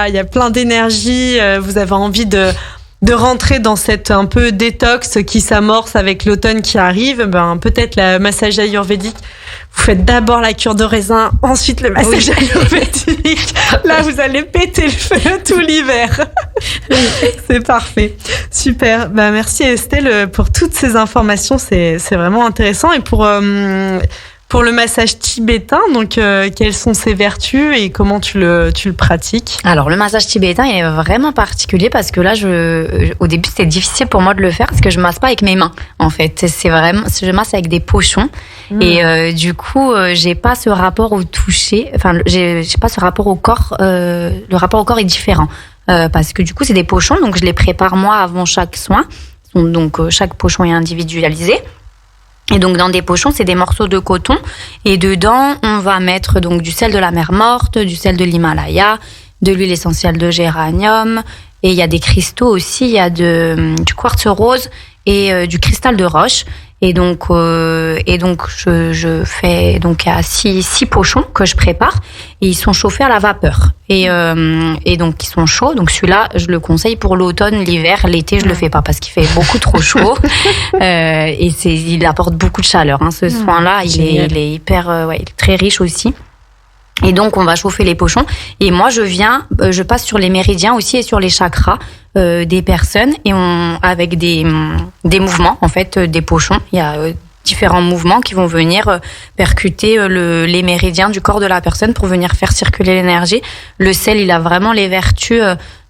il y a plein d'énergie, vous avez envie de rentrer dans cette un peu détox qui s'amorce avec l'automne qui arrive, peut-être le massage ayurvédique. Vous faites d'abord la cure de raisin, ensuite le massage ayurvédique. Là, vous allez péter le feu tout l'hiver. C'est parfait. Super. Merci Estelle pour toutes ces informations. C'est vraiment intéressant. Et pour Pour le massage tibétain, donc quelles sont ses vertus et comment tu le pratiques? Alors le massage tibétain il est vraiment particulier parce que là au début c'était difficile pour moi de le faire parce que je masse pas avec mes mains en fait, je masse avec des pochons et du coup j'ai pas ce rapport au toucher, enfin j'ai pas ce rapport au corps, le rapport au corps est différent parce que du coup c'est des pochons, donc je les prépare moi avant chaque soin, donc chaque pochon est individualisé. Et donc dans des pochons, c'est des morceaux de coton et dedans, on va mettre donc du sel de la mer morte, du sel de l'Himalaya, de l'huile essentielle de géranium et il y a des cristaux aussi, il y a du quartz rose et du cristal de roche. Et donc je fais donc à 6 pochons que je prépare et ils sont chauffés à la vapeur et donc ils sont chauds. Donc celui-là je le conseille pour l'automne, l'hiver, l'été je le fais pas parce qu'il fait beaucoup trop chaud et il apporte beaucoup de chaleur. Hein, ce soin-là il est hyper il est très riche aussi. Et donc on va chauffer les pochons et moi je passe sur les méridiens aussi et sur les chakras des personnes et avec des mouvements en fait des pochons, il y a différents mouvements qui vont venir percuter les méridiens du corps de la personne pour venir faire circuler l'énergie. Le sel, il a vraiment les vertus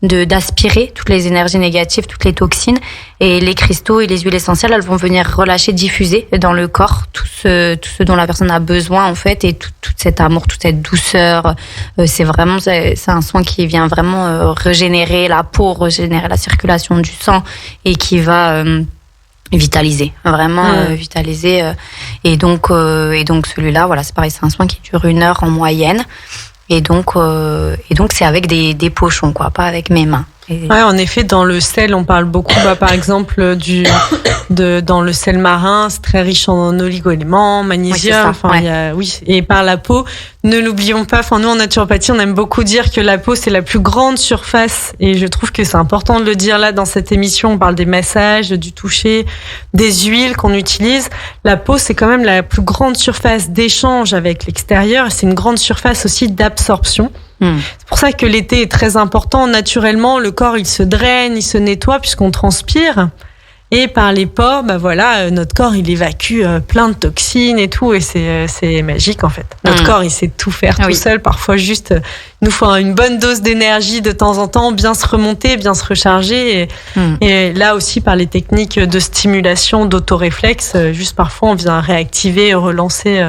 d'aspirer toutes les énergies négatives, toutes les toxines, et les cristaux et les huiles essentielles, elles vont venir relâcher, diffuser dans le corps tout ce dont la personne a besoin en fait, et tout cet amour, toute cette douceur. C'est un soin qui vient vraiment régénérer la peau, régénérer la circulation du sang et qui va vitaliser, vraiment vitaliser. Et donc celui-là, voilà, c'est pareil, c'est un soin qui dure 1 heure en moyenne. Et donc c'est avec des pochons, quoi, pas avec mes mains. Ouais, en effet, dans le sel, on parle beaucoup, par exemple, dans le sel marin, c'est très riche en oligo-éléments, magnésium, et par la peau, ne l'oublions pas, nous, en naturopathie, on aime beaucoup dire que la peau, c'est la plus grande surface, et je trouve que c'est important de le dire là, dans cette émission, on parle des massages, du toucher, des huiles qu'on utilise. La peau, c'est quand même la plus grande surface d'échange avec l'extérieur, et c'est une grande surface aussi d'absorption. C'est pour ça que l'été est très important. Naturellement, le corps, il se draine, il se nettoie puisqu'on transpire. Et par les pores, notre corps, il évacue plein de toxines et tout. Et c'est magique, en fait. Notre corps, il sait tout faire tout seul. Parfois, juste, il nous faut une bonne dose d'énergie de temps en temps, bien se remonter, bien se recharger. Et là aussi, par les techniques de stimulation, d'autoréflexe, juste parfois, on vient réactiver et relancer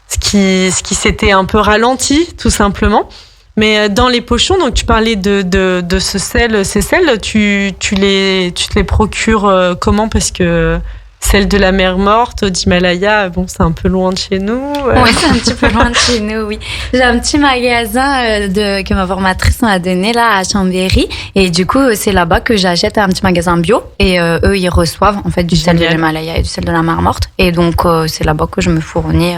ce qui s'était un peu ralenti, tout simplement. Mais dans les pochons, donc tu parlais de ce sel, ces sels, tu te les procures comment? Parce que celle de la mer morte, d'Himalaya, c'est un peu loin de chez nous. Oui, c'est un petit peu loin de chez nous, oui. J'ai un petit magasin que ma formatrice m'a donné là à Chambéry, et du coup c'est là-bas que j'achète un petit magasin bio, et eux ils reçoivent en fait du sel de l'Himalaya et du sel de la mer morte, et donc c'est là-bas que je me fournis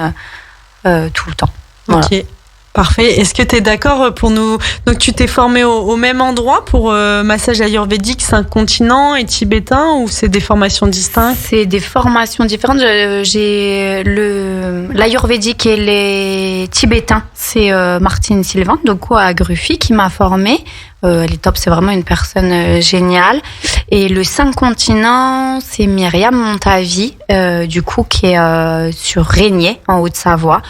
tout le temps. Voilà. Ok. Parfait. Est-ce que tu es d'accord pour nous... Donc, tu t'es formé au même endroit pour massage ayurvédique 5 continents et tibétain, ou c'est des formations distinctes? C'est des formations différentes. J'ai l'ayurvédique et les tibétains. C'est Martine Sylvain, du coup, à Gruffy, qui m'a formée. Elle est top, c'est vraiment une personne géniale. Et le 5 continents, c'est Myriam Montavi, du coup, qui est sur Régnier, en Haute-Savoie.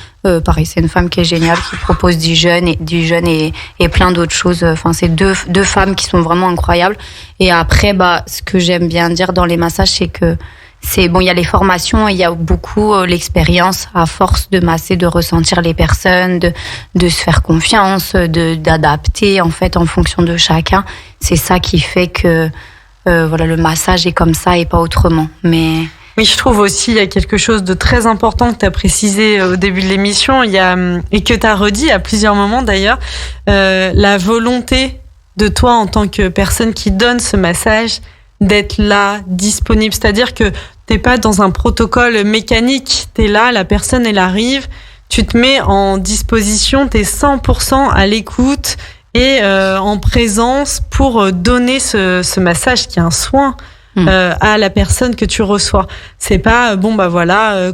Pareil, c'est une femme qui est géniale, qui propose du jeûne et plein d'autres choses. Enfin, c'est deux femmes qui sont vraiment incroyables. Et après, ce que j'aime bien dire dans les massages, c'est que il y a les formations, il y a beaucoup l'expérience à force de masser, de ressentir les personnes, de se faire confiance, d'adapter en fait en fonction de chacun. C'est ça qui fait que le massage est comme ça et pas autrement. Mais oui, je trouve aussi il y a quelque chose de très important que tu as précisé au début de l'émission, et que tu as redit à plusieurs moments d'ailleurs, la volonté de toi en tant que personne qui donne ce massage d'être là, disponible. C'est-à-dire que t'es pas dans un protocole mécanique. T'es là, la personne, elle arrive, tu te mets en disposition, t'es 100% à l'écoute et en présence pour donner ce massage qui est un soin. à la personne que tu reçois. C'est pas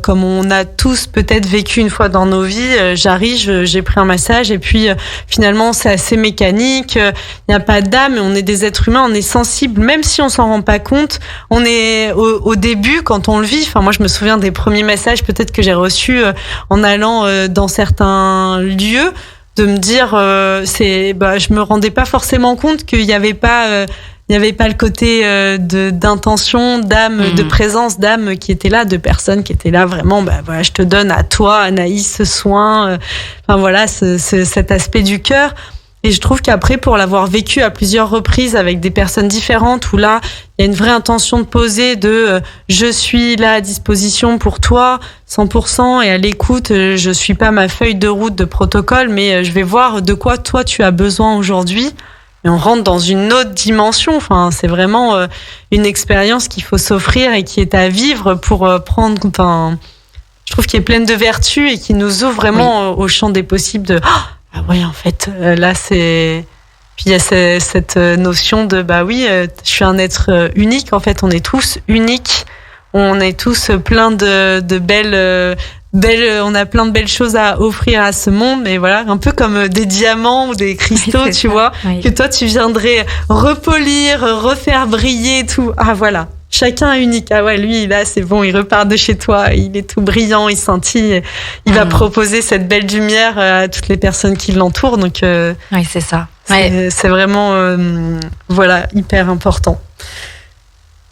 comme on a tous peut-être vécu une fois dans nos vies, j'arrive, j'ai pris un massage et puis finalement c'est assez mécanique, il n'y a pas d'âme, on est des êtres humains, on est sensible, même si on s'en rend pas compte, on est au début quand on le vit. Enfin moi je me souviens des premiers massages peut-être que j'ai reçus en allant dans certains lieux, de me dire je me rendais pas forcément compte qu'il y avait pas le côté d'intention, d'âme, de présence d'âme qui était là, de personnes qui étaient là vraiment, je te donne à toi, Anaïs, ce soin, cet aspect du cœur. Et je trouve qu'après, pour l'avoir vécu à plusieurs reprises avec des personnes différentes, où là, il y a une vraie intention de poser je suis là à disposition pour toi, 100%, et à l'écoute, je suis pas ma feuille de route de protocole, mais je vais voir de quoi toi tu as besoin aujourd'hui. Et on rentre dans une autre dimension. Enfin, c'est vraiment une expérience qu'il faut s'offrir et qui est à vivre pour prendre. Enfin, je trouve qu'il est pleine de vertus et qui nous ouvre vraiment au champ des possibles. En fait, là c'est. Puis il y a cette notion de je suis un être unique. En fait, on est tous uniques. On est tous plein de belles. On a plein de belles choses à offrir à ce monde, mais voilà, un peu comme des diamants ou des cristaux, tu vois, que toi tu viendrais repolir, refaire briller et tout. Ah voilà, chacun est unique. Ah ouais, lui là c'est bon, il repart de chez toi, il est tout brillant, il scintille, il va proposer cette belle lumière à toutes les personnes qui l'entourent. Donc oui, c'est ça. C'est vraiment hyper important.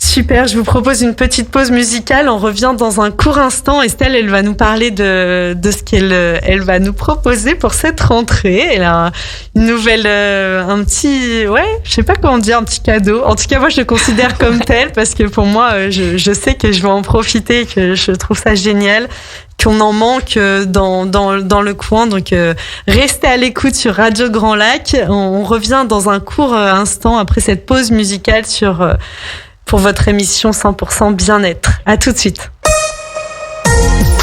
Super, je vous propose une petite pause musicale. On revient dans un court instant. Estelle, elle va nous parler de ce qu'elle va nous proposer pour cette rentrée. Elle a une nouvelle, un petit cadeau. En tout cas, moi, je le considère comme tel parce que pour moi, je sais que je vais en profiter, que je trouve ça génial, qu'on en manque dans le coin. Donc, restez à l'écoute sur Radio Grand Lac. On revient dans un court instant après cette pause musicale pour votre émission 100% bien-être. À tout de suite.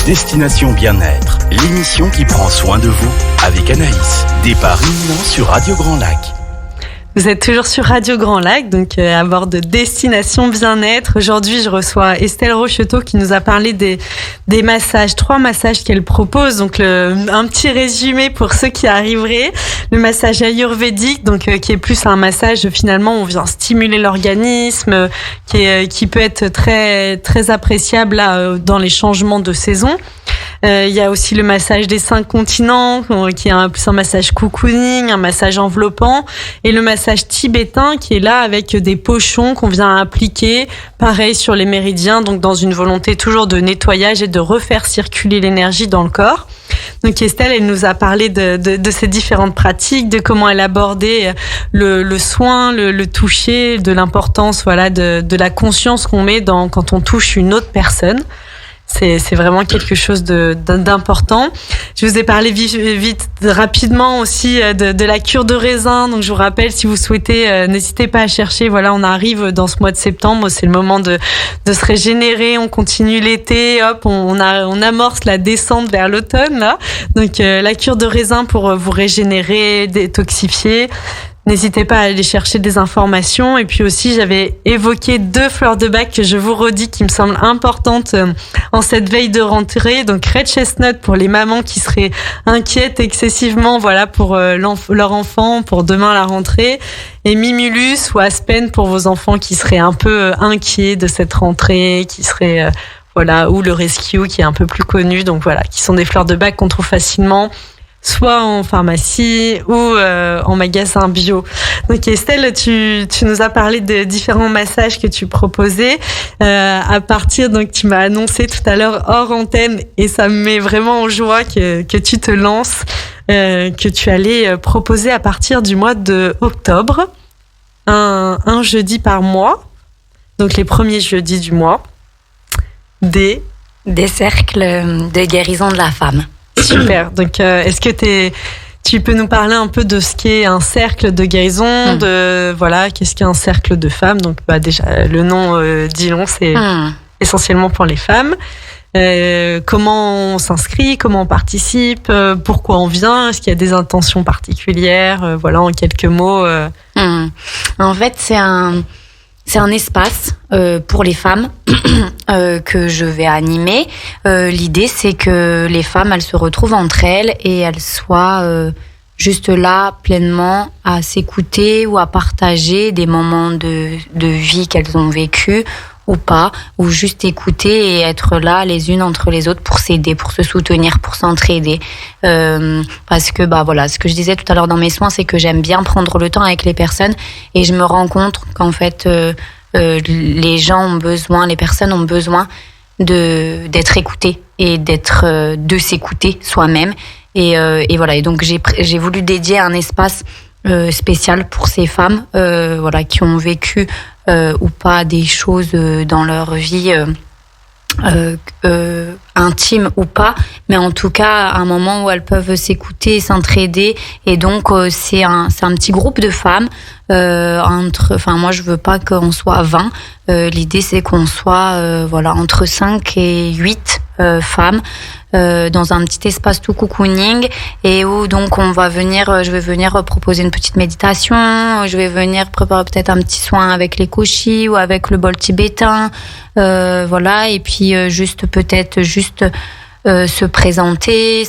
Destination bien-être, l'émission qui prend soin de vous avec Anaïs. Départ imminent sur Radio Grand Lac. Vous êtes toujours sur Radio Grand Lac, donc à bord de Destination Bien-être. Aujourd'hui, je reçois Estelle Rocheteau qui nous a parlé des massages, 3 massages qu'elle propose. Donc, un petit résumé pour ceux qui arriveraient. Le massage ayurvédique, donc qui est plus un massage finalement où on vient stimuler l'organisme, qui peut être très très appréciable là, dans les changements de saison. Il y a aussi le massage des 5 continents, qui est plus un massage cocooning, un massage enveloppant, et le massage tibétain qui est là avec des pochons qu'on vient appliquer, pareil sur les méridiens, donc dans une volonté toujours de nettoyage et de refaire circuler l'énergie dans le corps. Donc Estelle, elle nous a parlé de ces différentes pratiques, de comment elle abordait le soin, le toucher, de l'importance de la conscience qu'on met quand on touche une autre personne. C'est vraiment quelque chose d'important. Je vous ai parlé vite rapidement aussi de la cure de raisin. Donc je vous rappelle, si vous souhaitez, n'hésitez pas à chercher. Voilà, on arrive dans ce mois de septembre, c'est le moment de se régénérer. On continue l'été, hop, on amorce la descente vers l'automne là. Donc la cure de raisin pour vous régénérer, détoxifier. N'hésitez pas à aller chercher des informations. Et puis aussi, j'avais évoqué 2 fleurs de bac que je vous redis qui me semblent importantes en cette veille de rentrée. Donc, Red Chestnut pour les mamans qui seraient inquiètes excessivement, pour leur enfant, pour demain la rentrée. Et Mimulus ou Aspen pour vos enfants qui seraient un peu inquiets de cette rentrée, qui seraient... ou le Rescue qui est un peu plus connu. Donc voilà, qui sont des fleurs de bac qu'on trouve facilement soit en pharmacie ou en magasin bio. Donc Estelle, tu nous as parlé de différents massages que tu proposais à partir, donc tu m'as annoncé tout à l'heure hors antenne et ça me met vraiment en joie que tu te lances, que tu allais proposer à partir du mois de octobre un jeudi par mois, donc les premiers jeudis du mois, des cercles de guérison de la femme. Super. Donc, est-ce que tu peux nous parler un peu de ce qu'est un cercle de guérison, qu'est-ce qu'est un cercle de femmes? Donc, déjà, le nom dit long, c'est essentiellement pour les femmes. Comment on s'inscrit, comment on participe, pourquoi on vient, est-ce qu'il y a des intentions particulières, en quelques mots. En fait, c'est c'est un espace pour les femmes que je vais animer. L'idée, c'est que les femmes, elles se retrouvent entre elles et elles soient juste là, pleinement, à s'écouter ou à partager des moments de vie qu'elles ont vécu ou pas, ou juste écouter et être là les unes entre les autres pour s'aider, pour se soutenir, pour s'entraider. Parce que voilà, ce que je disais tout à l'heure dans mes soins, c'est que j'aime bien prendre le temps avec les personnes et je me rends compte qu'en fait les gens ont besoin, les personnes ont besoin d'être écoutées et de s'écouter soi-même. Et voilà. Et donc j'ai voulu dédier un espace spécial pour ces femmes, qui ont vécu ou pas des choses dans leur vie intime ou pas, mais en tout cas un moment où elles peuvent s'écouter, s'entraider. Et donc c'est un petit groupe de femmes moi je veux pas qu'on soit 20, l'idée c'est qu'on soit entre 5 et 8 femmes dans un petit espace tout cocooning, et où donc je vais venir proposer une petite méditation, je vais venir préparer peut-être un petit soin avec les koshis ou avec le bol tibétain, et puis peut-être se présenter,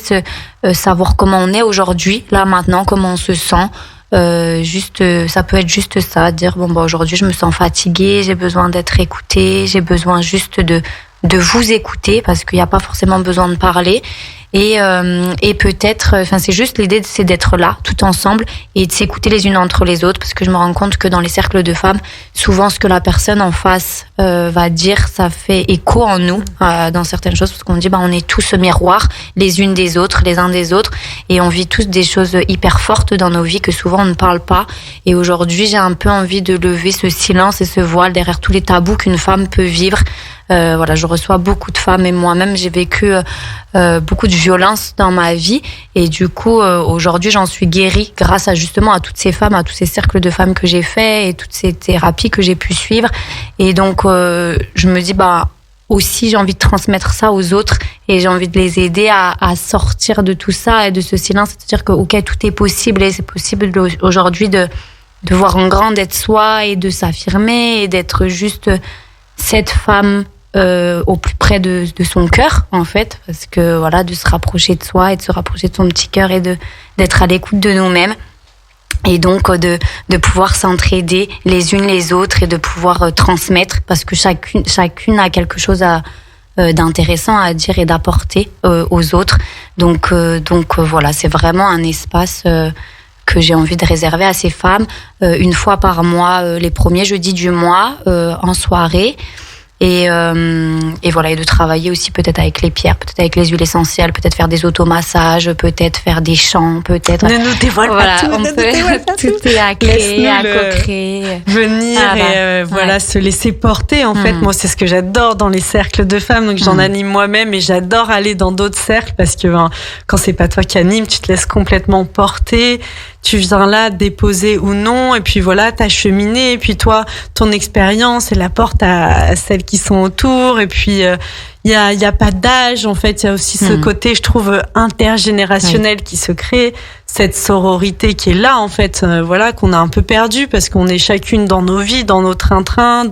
savoir comment on est aujourd'hui, là maintenant, comment on se sent. Ça peut être juste ça, dire aujourd'hui je me sens fatiguée, j'ai besoin d'être écoutée, j'ai besoin juste de vous écouter, parce qu'il n'y a pas forcément besoin de parler. Et peut-être, c'est juste l'idée, c'est d'être là, tout ensemble, et de s'écouter les unes entre les autres, parce que je me rends compte que dans les cercles de femmes, souvent ce que la personne en face va dire, ça fait écho en nous, dans certaines choses, parce qu'on dit, on est tous miroirs, les unes des autres, les uns des autres, et on vit tous des choses hyper fortes dans nos vies que souvent on ne parle pas. Et aujourd'hui, j'ai un peu envie de lever ce silence et ce voile derrière tous les tabous qu'une femme peut vivre. Je reçois beaucoup de femmes, et moi-même j'ai vécu beaucoup de violence dans ma vie, et du coup aujourd'hui j'en suis guérie grâce à toutes ces femmes, à tous ces cercles de femmes que j'ai fait et toutes ces thérapies que j'ai pu suivre. Et donc je me dis aussi j'ai envie de transmettre ça aux autres, et j'ai envie de les aider à sortir de tout ça et de ce silence, c'est-à-dire que ok, tout est possible, et c'est possible aujourd'hui de voir en grand, d'être soi et de s'affirmer et d'être juste cette femme au plus près de son cœur, en fait, parce que de se rapprocher de soi et de se rapprocher de son petit cœur, et d'être à l'écoute de nous-mêmes, et donc de pouvoir s'entraider les unes les autres, et de pouvoir transmettre, parce que chacune a quelque chose d'intéressant à dire et d'apporter aux autres. Donc c'est vraiment un espace que j'ai envie de réserver à ces femmes une fois par mois, les premiers jeudis du mois, en soirée. Et de travailler aussi peut-être avec les pierres, peut-être avec les huiles essentielles, peut-être faire des automassages, peut-être faire des chants, peut-être. Ne nous dévoile pas tout. Tout est à créer, à co-créer. Venir et se laisser porter. En fait, moi, c'est ce que j'adore dans les cercles de femmes. Donc, j'en anime moi-même, et j'adore aller dans d'autres cercles, parce que quand c'est pas toi qui anime, tu te laisses complètement porter. Tu viens là déposer ou non, et puis t'as cheminé, et puis toi, ton expérience, elle apporte à celles qui sont autour, et puis il y a pas d'âge, en fait, il y a aussi ce côté, je trouve, intergénérationnel qui se crée, cette sororité qui est là, en fait, qu'on a un peu perdu, parce qu'on est chacune dans nos vies, dans nos train-train,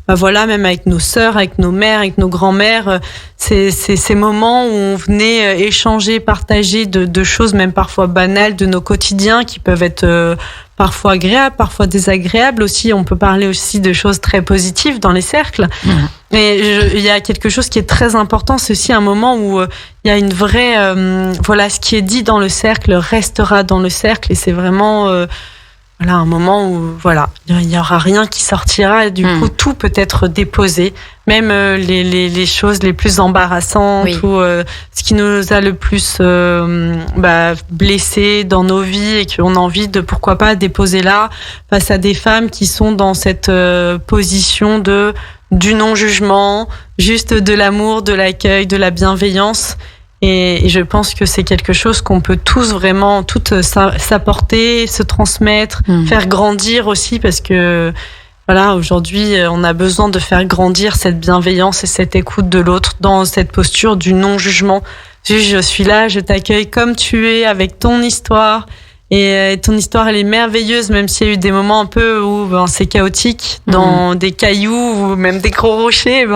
même avec nos sœurs, avec nos mères, avec nos grands-mères, c'est ces moments où on venait échanger, partager de choses même parfois banales de nos quotidiens, qui peuvent être parfois agréables, parfois désagréables aussi. On peut parler aussi de choses très positives dans les cercles. Mais il y a quelque chose qui est très important, c'est aussi un moment où il y a une vraie... ce qui est dit dans le cercle restera dans le cercle, et c'est vraiment... un moment où il y aura rien qui sortira, et du coup tout peut être déposé, même les choses les plus embarrassantes, ou ce qui nous a le plus blessés dans nos vies, et qu'on a envie de, pourquoi pas, déposer là face à des femmes qui sont dans cette position du non-jugement, juste de l'amour, de l'accueil, de la bienveillance. Et je pense que c'est quelque chose qu'on peut tous vraiment, toutes s'apporter, se transmettre, faire grandir aussi, parce que aujourd'hui, on a besoin de faire grandir cette bienveillance et cette écoute de l'autre dans cette posture du non-jugement. Je suis là, je t'accueille comme tu es, avec ton histoire, Et ton histoire, elle est merveilleuse, même s'il y a eu des moments un peu où c'est chaotique, dans des cailloux ou même des gros rochers,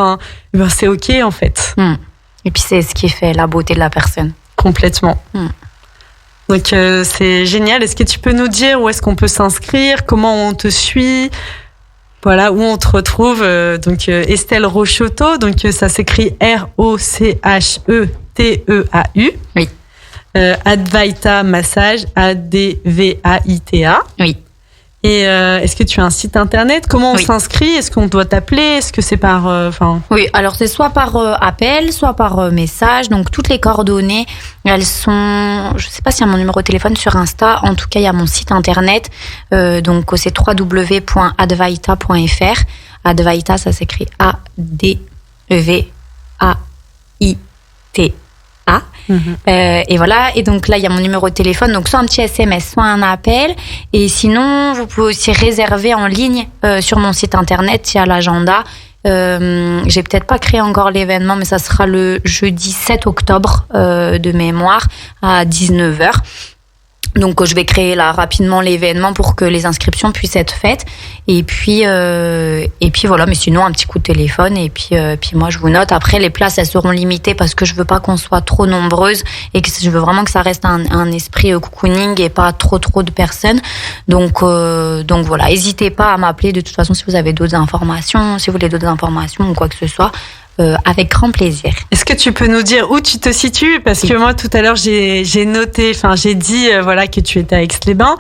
c'est ok en fait. Et puis c'est ce qui fait la beauté de la personne. Complètement. Donc c'est génial. Est-ce que tu peux nous dire où est-ce qu'on peut s'inscrire, comment on te suit, voilà, où on te retrouve. Donc Estelle Rochotto, donc ça s'écrit Rocheteau. Oui. Advaita Massage, Advaita. Oui. Et est-ce que tu as un site internet? Comment on s'inscrit? Est-ce qu'on doit t'appeler? Est-ce que c'est par... Oui, alors c'est soit par appel, soit par message. Donc toutes les coordonnées, elles sont... Je ne sais pas s'il y a mon numéro de téléphone sur Insta. En tout cas, il y a mon site internet. Donc c'est www.advaita.fr. Advaita, ça s'écrit A-D-V-A-I-T-A. Et voilà, et donc là il y a mon numéro de téléphone, donc soit un petit SMS, soit un appel, et sinon vous pouvez aussi réserver en ligne sur mon site internet, il y a l'agenda. J'ai peut-être pas créé encore l'événement, mais ça sera le jeudi 7 octobre de mémoire à 19h. Donc je vais créer là rapidement l'événement pour que les inscriptions puissent être faites, et puis voilà, mais sinon un petit coup de téléphone, et puis moi je vous note. Après les places elles seront limitées parce que je veux pas qu'on soit trop nombreuses, et que je veux vraiment que ça reste un esprit cocooning et pas trop de personnes. Donc voilà, n'hésitez pas à m'appeler de toute façon si vous avez d'autres informations, si vous voulez d'autres informations ou quoi que ce soit. Avec grand plaisir. Est-ce que tu peux nous dire où tu te situes? Parce que moi, tout à l'heure, j'ai dit que tu étais à Aix-les-Bains.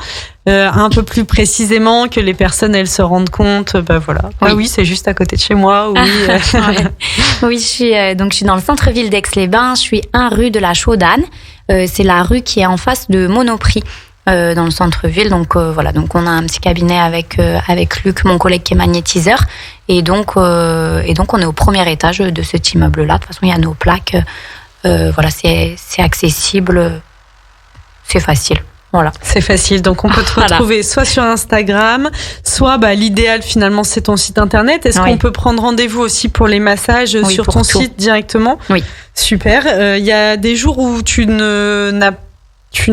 Un peu plus précisément, que les personnes, elles se rendent compte. Oui, c'est juste à côté de chez moi. Oui, oui, je suis dans le centre-ville d'Aix-les-Bains. Je suis 1 rue de la Chaudanne. C'est la rue qui est en face de Monoprix. Dans le centre-ville, donc on a un petit cabinet avec Luc, mon collègue qui est magnétiseur, et donc on est au premier étage de cet immeuble-là. De toute façon, il y a nos plaques, c'est accessible, c'est facile. Voilà. C'est facile, donc on peut te retrouver soit sur Instagram, soit l'idéal finalement c'est ton site internet. Est-ce qu'on peut prendre rendez-vous aussi pour les massages sur ton site directement? Oui. Super. Il y a des jours où tu ne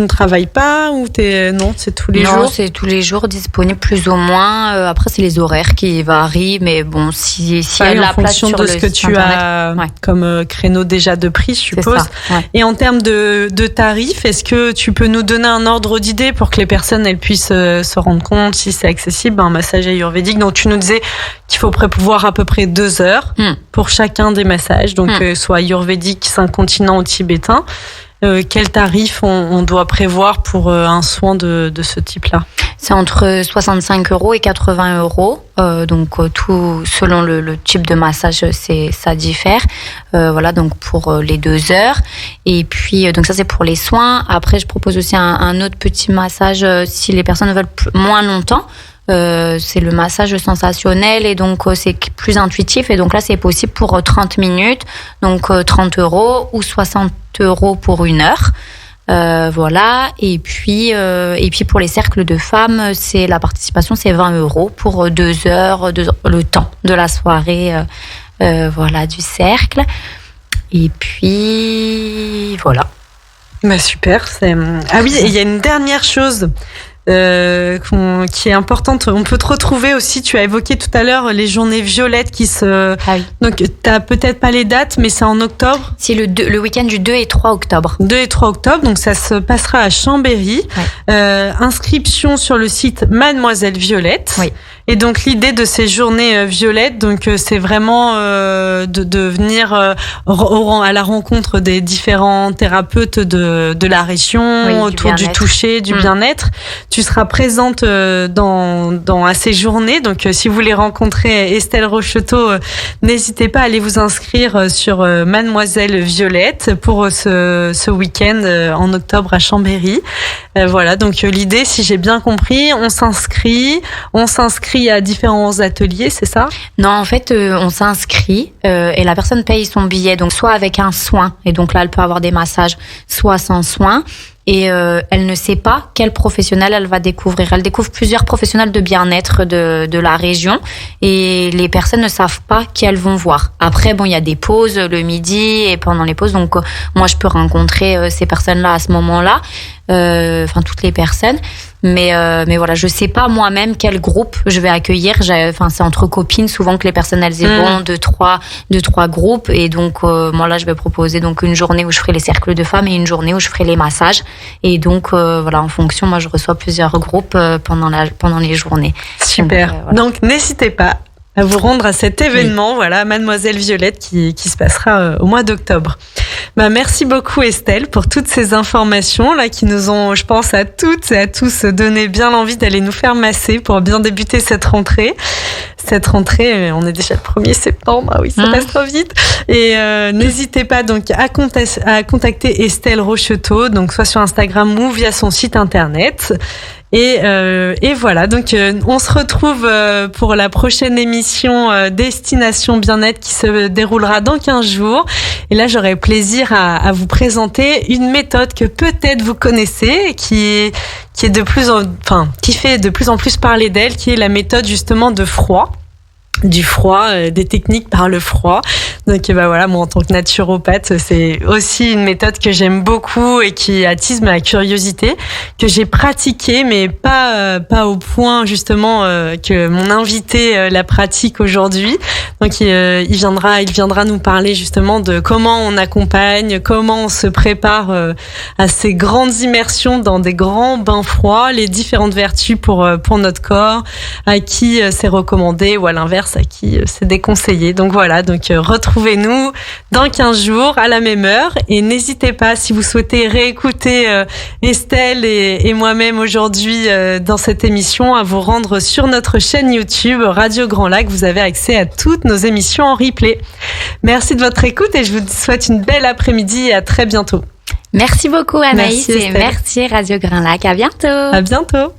travailles pas, ou non, c'est tous les jours? Non, c'est tous les jours disponible plus ou moins. Après, c'est les horaires qui varient, mais bon, si y a de la place sur de ce que tu as comme créneau déjà de prix, je suppose. Ça, ouais. Et en termes de tarifs, est-ce que tu peux nous donner un ordre d'idée pour que les personnes elles puissent se rendre compte si c'est accessible, un massage ayurvédique? Donc tu nous disais qu'il faut prévoir à peu près 2 heures pour chacun des massages, donc soit ayurvédique, 5 continents ou tibétain. Quel tarif on doit prévoir pour un soin de ce type-là? C'est entre 65 € et 80 €. Donc tout selon le type de massage, ça diffère. Voilà, donc pour les 2 heures. Et puis donc ça c'est pour les soins. Après je propose aussi un autre petit massage si les personnes veulent moins longtemps. C'est le massage sensationnel, et donc c'est plus intuitif, et donc là c'est possible pour 30 minutes, donc 30 € ou 60 € pour 1 heure. Voilà, et puis pour les cercles de femmes, c'est la participation, c'est 20 € pour 2 heures, le temps de la soirée, du cercle. Et puis voilà. Super. Ah oui, et il y a une dernière chose qui est importante. On peut te retrouver aussi, tu as évoqué tout à l'heure les journées violettes qui se... Ah oui. Donc t'as peut-être pas les dates, mais c'est en octobre? C'est le week-end du 2 et 3 octobre. 2 et 3 octobre, donc ça se passera à Chambéry. Inscription sur le site Mademoiselle Violette. Oui. Et donc l'idée de ces journées violettes, donc c'est vraiment de venir à la rencontre des différents thérapeutes de la région, autour du toucher, du bien-être. Tu seras présente à ces journées. Donc si vous voulez rencontrer Estelle Rochotto, n'hésitez pas à aller vous inscrire sur Mademoiselle Violette pour ce week-end en octobre à Chambéry. Voilà, donc l'idée, si j'ai bien compris, on s'inscrit à différents ateliers, c'est ça? Non, en fait, on s'inscrit et la personne paye son billet, donc soit avec un soin, et donc là, elle peut avoir des massages, soit sans soin. et elle ne sait pas quel professionnel elle va découvrir. Elle découvre plusieurs professionnels de bien-être de la région et les personnes ne savent pas qui elles vont voir. Après, bon, il y a des pauses le midi et pendant les pauses, donc moi je peux rencontrer ces personnes-là à ce moment-là, enfin toutes les personnes. Mais voilà, je sais pas moi-même quel groupe je vais accueillir. Enfin, c'est entre copines souvent que les personnes elles y vont, deux trois groupes. Et donc moi là, je vais proposer donc une journée où je ferai les cercles de femmes et une journée où je ferai les massages. Et donc voilà, en fonction, moi je reçois plusieurs groupes pendant les journées. Super. Donc, voilà. Donc n'hésitez pas à vous rendre à cet événement, voilà, Mademoiselle Violette qui se passera au mois d'octobre. Merci beaucoup Estelle pour toutes ces informations là qui nous ont, je pense, à toutes et à tous donné bien l'envie d'aller nous faire masser pour bien débuter cette rentrée. Cette rentrée, on est déjà le 1er septembre, ah oui, ça passe trop vite. Et n'hésitez pas donc à contacter Estelle Rocheteau, donc soit sur Instagram ou via son site internet. Et voilà, donc on se retrouve pour la prochaine émission Destination Bien-être qui se déroulera dans 15 jours. Et là, j'aurai plaisir à vous présenter une méthode que peut-être vous connaissez et qui fait de plus en plus parler d'elle, qui est la méthode justement de froid. Du froid, des techniques par le froid. Donc voilà, moi en tant que naturopathe, c'est aussi une méthode que j'aime beaucoup et qui attise ma curiosité, que j'ai pratiquée, mais pas au point justement que mon invité la pratique aujourd'hui. Donc il viendra nous parler justement de comment on accompagne, comment on se prépare à ces grandes immersions dans des grands bains froids, les différentes vertus pour notre corps, à qui c'est recommandé ou à l'inverse à qui c'est déconseillé. Donc voilà, retrouvez-nous dans 15 jours à la même heure et n'hésitez pas si vous souhaitez réécouter Estelle et moi-même aujourd'hui dans cette émission à vous rendre sur notre chaîne YouTube Radio Grand Lac. Vous avez accès à toutes nos émissions en replay. Merci de votre écoute et je vous souhaite une belle après-midi et à très bientôt. Merci beaucoup Anaïs et merci Radio Grand Lac. À bientôt. À bientôt.